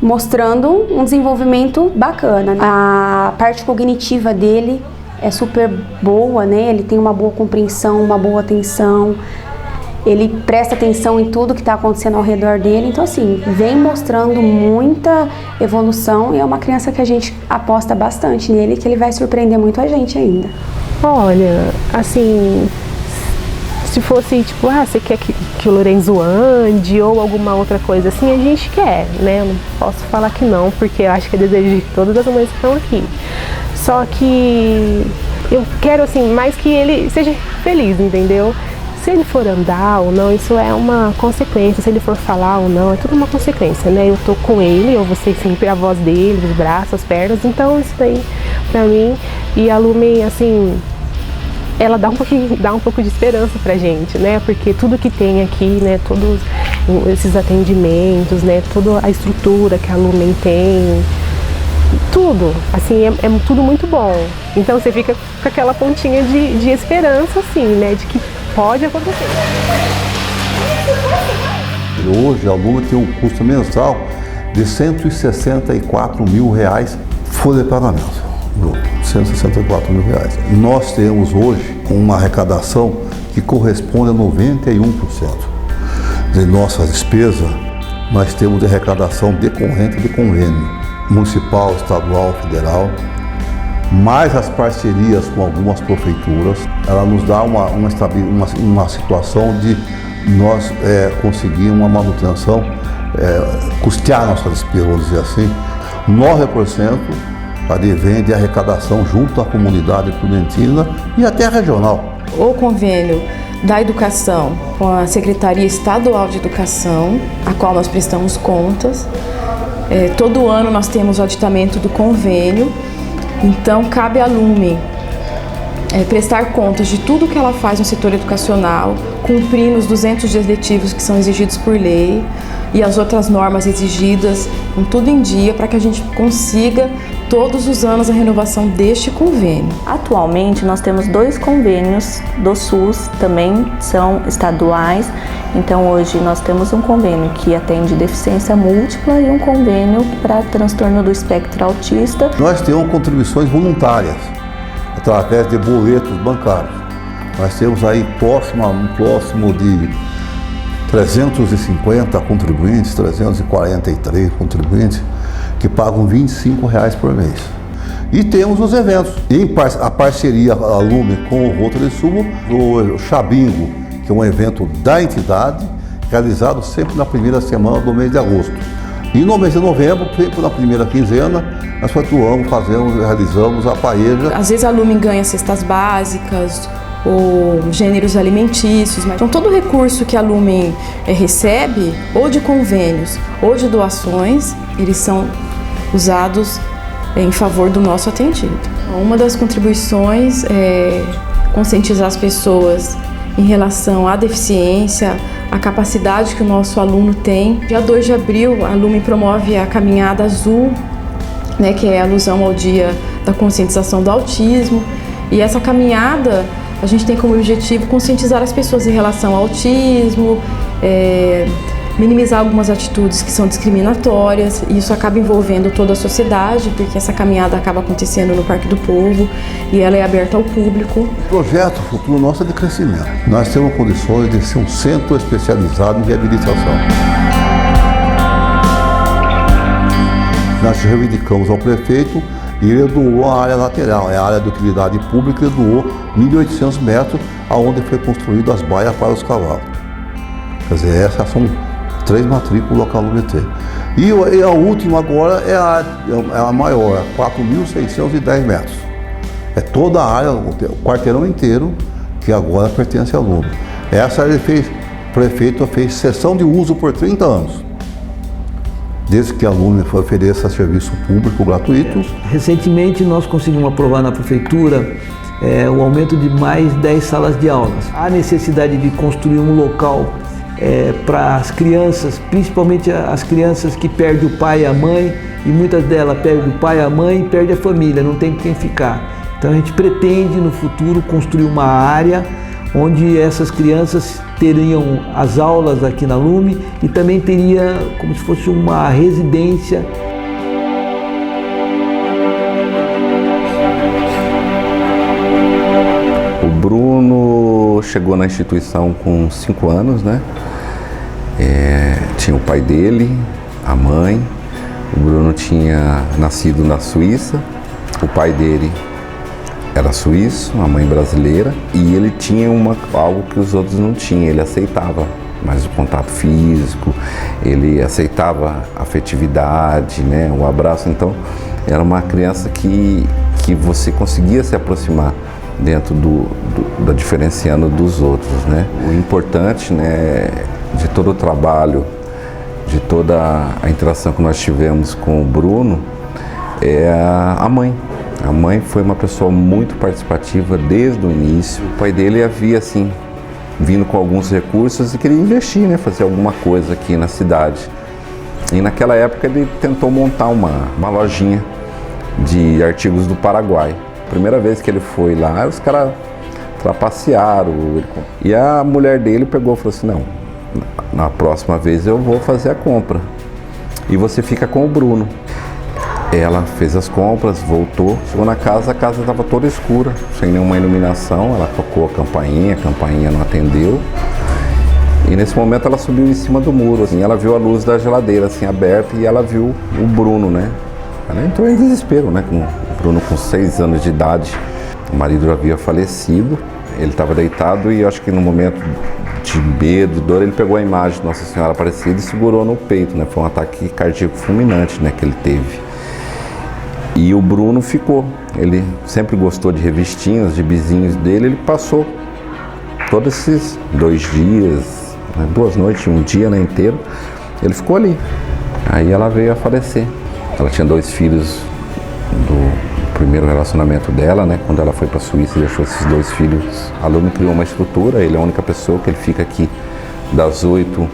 mostrando um desenvolvimento bacana. A parte cognitiva dele é super boa, né? Ele tem uma boa compreensão, uma boa atenção. Ele presta atenção em tudo que está acontecendo ao redor dele. Então, assim, vem mostrando muita evolução e é uma criança que a gente aposta bastante nele, que ele vai surpreender muito a gente ainda. Olha, assim, se fosse tipo, você quer que o Lorenzo ande ou alguma outra coisa assim, a gente quer, né? Eu não posso falar que não, porque eu acho que é desejo de todas as mães que estão aqui. Só que eu quero, assim, mais que ele seja feliz, entendeu? Se ele for andar ou não, isso é uma consequência. Se ele for falar ou não, é tudo uma consequência, né? Eu tô com ele, eu vou ser sempre a voz dele, os braços, as pernas. Então isso daí, pra mim, e a Lumen, assim, ela dá um pouco de esperança pra gente, né? Porque tudo que tem aqui, né? Todos esses atendimentos, né? Toda a estrutura que a Lumen tem, tudo, assim, é tudo muito bom. Então você fica com aquela pontinha de esperança, assim, né? De que pode acontecer. Hoje a Lumen tem um custo mensal de R$164 mil folha de pagamento. R$164 mil. Nós temos hoje uma arrecadação que corresponde a 91%. De nossas despesas, nós temos de arrecadação decorrente de convênio municipal, estadual, federal, mais as parcerias com algumas prefeituras. Ela nos dá uma situação de nós conseguir uma manutenção, custear nossas despesas, vamos dizer assim. 9% advém de arrecadação junto à comunidade prudentina e até regional. O convênio da educação com a Secretaria Estadual de Educação, a qual nós prestamos contas. Todo ano nós temos o auditamento do convênio, então cabe à Lumen prestar contas de tudo que ela faz no setor educacional, cumprindo os 200 dias letivos que são exigidos por lei. e as outras normas exigidas, com tudo em dia, para que a gente consiga todos os anos a renovação deste convênio. Atualmente nós temos 2 convênios do SUS, também são estaduais, então hoje nós temos um convênio que atende deficiência múltipla e um convênio para transtorno do espectro autista. Nós temos contribuições voluntárias, através de boletos bancários. Nós temos aí próximo de 350 contribuintes, 343 contribuintes, que pagam R$25 por mês. E temos os eventos. A parceria a Lume com o Rotary Sul, o Chabingo, que é um evento da entidade, realizado sempre na primeira semana do mês de agosto. E no mês de novembro, sempre na primeira quinzena, nós realizamos a paeja. Às vezes a Lume ganha cestas básicas ou gêneros alimentícios, mas então todo recurso que a Lume recebe, ou de convênios ou de doações, eles são usados em favor do nosso atendido. Uma das contribuições é conscientizar as pessoas em relação à deficiência, a capacidade que o nosso aluno tem. Dia 2 de abril, a Lume promove a Caminhada Azul, né, que é alusão ao Dia da Conscientização do Autismo. E essa caminhada, a gente tem como objetivo conscientizar as pessoas em relação ao autismo, minimizar algumas atitudes que são discriminatórias, e isso acaba envolvendo toda a sociedade, porque essa caminhada acaba acontecendo no Parque do Povo e ela é aberta ao público. O projeto futuro nosso é de crescimento. Nós temos condições de ser um centro especializado em reabilitação. Nós reivindicamos ao prefeito e ele doou a área lateral, é a área de utilidade pública, ele doou 1.800 metros, aonde foi construído as baias para os cavalos. Quer dizer, essas são 3 matrículas que a Lume tem. E a última agora é a maior, 4.610 metros. É toda a área, o quarteirão inteiro, que agora pertence à Lume. Essa o prefeito fez cessão de uso por 30 anos. Desde que a Lume ofereça serviço público gratuito. Recentemente nós conseguimos aprovar na prefeitura o aumento de mais 10 salas de aulas. Há necessidade de construir um local para as crianças, principalmente as crianças que perdem o pai e a mãe, e muitas delas perdem o pai e a mãe e perdem a família, não tem com quem ficar. Então a gente pretende no futuro construir uma área onde essas crianças teriam as aulas aqui na Lume e também teria como se fosse uma residência. O Bruno chegou na instituição com 5 anos, né? Tinha o pai dele, a mãe. O Bruno tinha nascido na Suíça, o pai dele era suíço, a mãe brasileira, e ele tinha algo que os outros não tinham, ele aceitava mais o contato físico, ele aceitava a afetividade, né, o abraço. Então era uma criança que você conseguia se aproximar dentro da diferenciando dos outros, né. O importante, né, de todo o trabalho, de toda a interação que nós tivemos com o Bruno é a mãe. A mãe foi uma pessoa muito participativa desde o início. O pai dele havia, assim, vindo com alguns recursos e queria investir, né, fazer alguma coisa aqui na cidade. E naquela época ele tentou montar uma lojinha de artigos do Paraguai. Primeira vez que ele foi lá, os caras trapacearam. E a mulher dele pegou e falou assim, não, na próxima vez eu vou fazer a compra. E você fica com o Bruno. Ela fez as compras, voltou, chegou na casa, a casa estava toda escura, sem nenhuma iluminação. Ela tocou a campainha não atendeu. E nesse momento ela subiu em cima do muro, assim, ela viu a luz da geladeira assim aberta e ela viu o Bruno, né? Ela entrou em desespero, né? Com o Bruno com 6 anos de idade. O marido já havia falecido, ele estava deitado e eu acho que no momento de medo, de dor, ele pegou a imagem de Nossa Senhora Aparecida e segurou no peito, né? Foi um ataque cardíaco fulminante, né, que ele teve. E o Bruno ficou, ele sempre gostou de revistinhas, de vizinhos dele, ele passou todos esses 2 dias, né, 2 noites, um dia, né, inteiro, ele ficou ali. Aí ela veio a falecer. Ela tinha 2 filhos do primeiro relacionamento dela, né, quando ela foi para a Suíça e deixou esses 2 filhos. A Lume criou uma estrutura, ele é a única pessoa que ele fica aqui das 8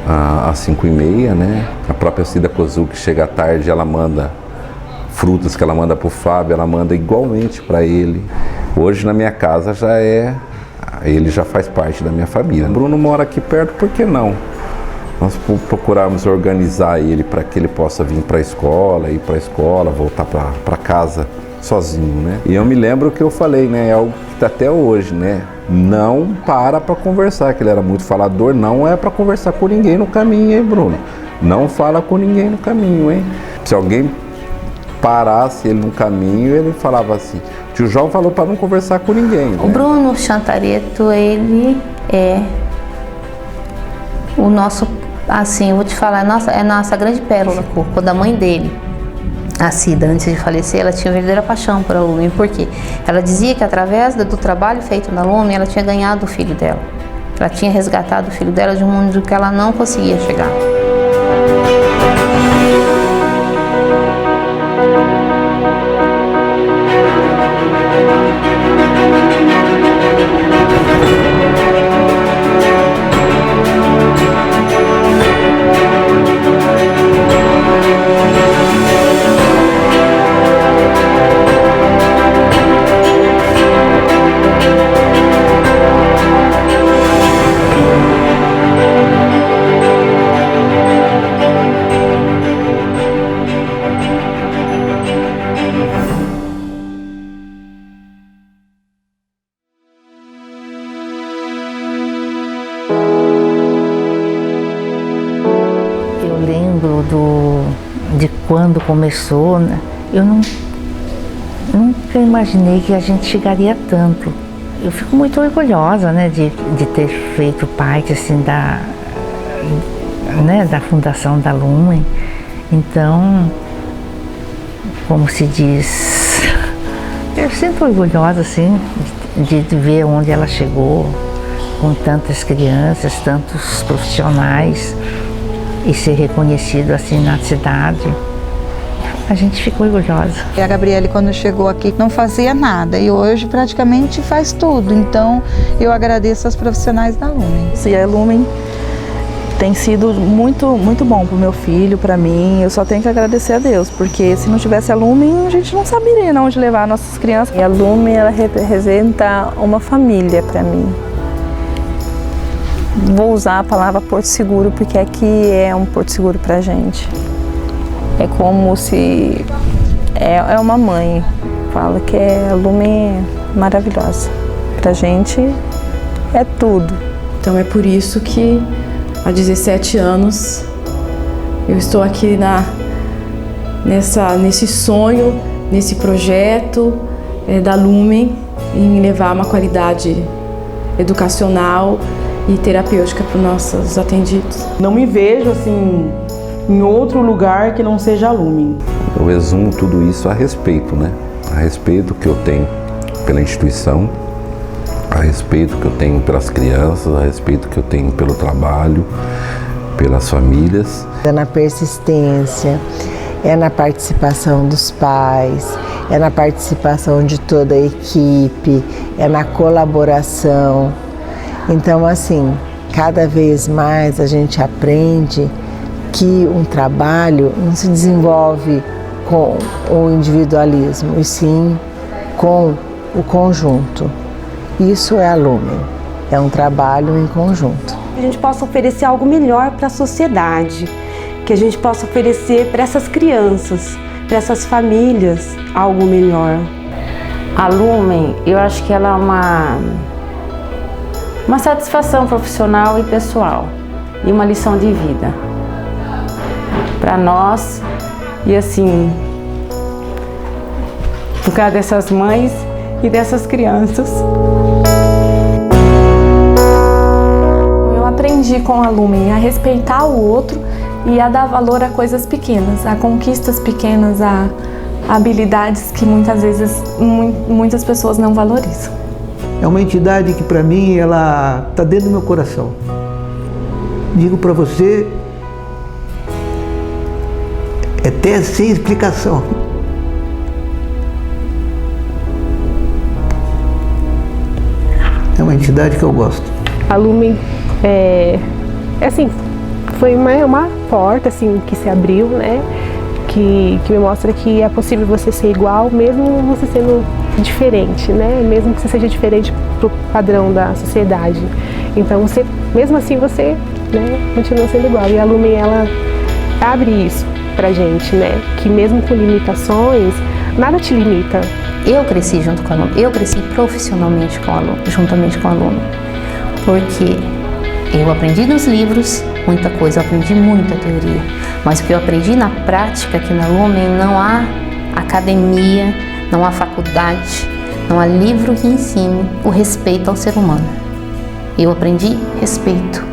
às 5h30, né? A própria Cida Kozuki chega à tarde, ela manda frutas que ela manda para o Fábio, ela manda igualmente para ele. Hoje na minha casa ele já faz parte da minha família. O Bruno mora aqui perto, por que não? Nós procuramos organizar ele para que ele possa vir para a escola, ir para a escola, voltar para casa sozinho, né? E eu me lembro que eu falei, né? É algo que está até hoje, né? Não para conversar, que ele era muito falador, não é para conversar com ninguém no caminho, hein, Bruno? Não fala com ninguém no caminho, hein? Se alguém parasse ele no caminho, ele falava assim, tio João falou para não conversar com ninguém, né? O Bruno Chantareto, ele é o nosso, assim, eu vou te falar, é a nossa grande pérola, da mãe dele. A Cida, antes de falecer, ela tinha verdadeira paixão por a Lumen, porque ela dizia que através do trabalho feito na Lumen, ela tinha ganhado o filho dela. Ela tinha resgatado o filho dela de um mundo que ela não conseguia chegar. De quando começou, né? Eu nunca imaginei que a gente chegaria tanto. Eu fico muito orgulhosa, né, de ter feito parte assim da fundação da Lumen. Então, como se diz, eu sinto orgulhosa assim de ver onde ela chegou, com tantas crianças, tantos profissionais, e ser reconhecido assim na cidade. A gente ficou orgulhosa. E a Gabriele, quando chegou aqui, não fazia nada e hoje praticamente faz tudo. Então, eu agradeço aos profissionais da Lumen. E a Lumen tem sido muito bom para o meu filho, para mim. Eu só tenho que agradecer a Deus, porque se não tivesse a Lumen, a gente não saberia onde levar nossas crianças. E a Lumen, ela representa uma família para mim. Vou usar a palavra Porto Seguro, porque aqui é um Porto Seguro pra gente. É como se... É uma mãe. Fala que a Lumen é maravilhosa. Pra gente é tudo. Então é por isso que há 17 anos eu estou aqui nesse sonho, nesse projeto da Lumen, em levar uma qualidade educacional e terapêutica para os nossos atendidos. Não me vejo assim em outro lugar que não seja a Lumen. Eu resumo tudo isso a respeito, né? A respeito que eu tenho pela instituição, a respeito que eu tenho pelas crianças, a respeito que eu tenho pelo trabalho, pelas famílias. É na persistência, é na participação dos pais, é na participação de toda a equipe, é na colaboração. Então, assim, cada vez mais a gente aprende que um trabalho não se desenvolve com o individualismo, e sim com o conjunto. Isso é a Lumen, é um trabalho em conjunto. Que a gente possa oferecer algo melhor para a sociedade, que a gente possa oferecer para essas crianças, para essas famílias, algo melhor. A Lumen, eu acho que ela é uma satisfação profissional e pessoal e uma lição de vida para nós e assim por causa dessas mães e dessas crianças. Eu aprendi com a Lumen a respeitar o outro e a dar valor a coisas pequenas, a conquistas pequenas, a habilidades que muitas vezes muitas pessoas não valorizam. É uma entidade que para mim ela está dentro do meu coração. Digo para você, até sem explicação. É uma entidade que eu gosto. A Lumen é assim, foi uma porta assim que se abriu, né? Que me mostra que é possível você ser igual, mesmo você sendo diferente, né? Mesmo que você seja diferente pro padrão da sociedade. Então, mesmo assim, você, né, continua sendo igual. E a Lumen, ela abre isso pra gente, né? Que mesmo com limitações, nada te limita. Eu cresci junto com o aluno, eu cresci profissionalmente com o aluno, juntamente com o aluno, porque eu aprendi nos livros muita coisa, eu aprendi muita teoria, mas o que eu aprendi na prática aqui na Lumen, não há academia, não há faculdade, não há livro que ensine o respeito ao ser humano. Eu aprendi respeito.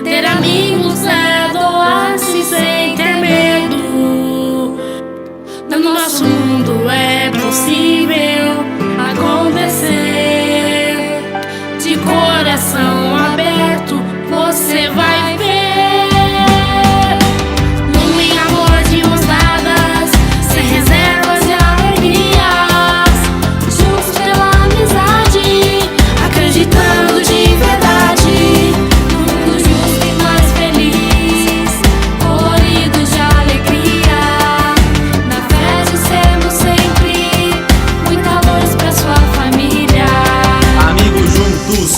Ter amigos é doar-se sem ter medo. No nosso mundo é possível acontecer. De coração aberto você vai ver. Lumen, amor de mãos dadas, sem reservas e alegrias. Juntos pela amizade, acreditando de verdade.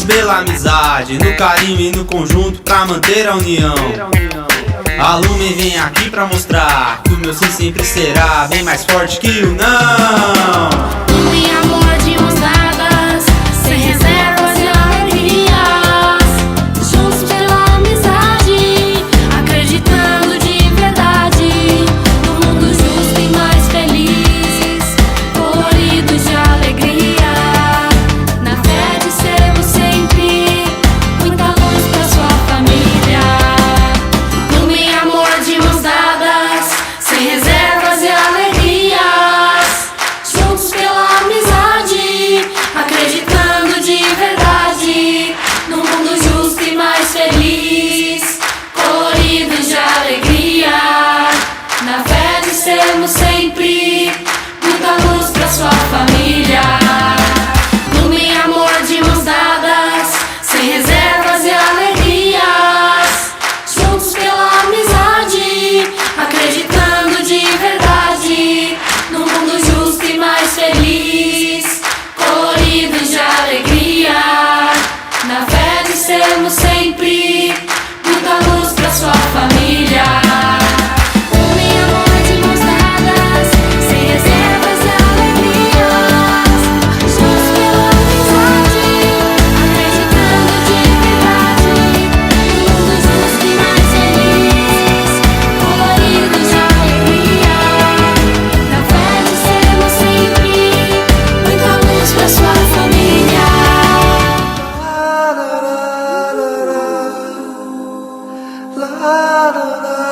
Pela amizade, no carinho e no conjunto pra manter a união. A Lumen vem aqui pra mostrar que o meu sim sempre será bem mais forte que o não. Lumen, amor de mãos dadas, sem reservas e alegrias. Juntos pela amizade, acreditando de verdade. No mundo justo e mais feliz, colorido de alegria. Na fé de sermos sempre muita luz pra sua família. Lumen, amor de mãos dadas, sem reservas e alegrias. Juntos pela amizade, acreditando de verdade. No mundo justo e mais feliz, colorido de alegria. Na fé de sermos sempre muita luz pra sua família. Lumen, amor de mãos dadas, sem reservas e alegrias. Juntos pela amizade, acreditando de verdade. No mundo justo e mais feliz, colorido de alegria. Na fé de sermos sempre muita luz pra sua família. Lumen, amor de mãos dadas, sem reservas e alegrias. Juntos pela amizade, acreditando de verdade. No mundo justo e mais feliz, colorido de alegria. Na fé de sermos sempre muita luz pra sua família. La la la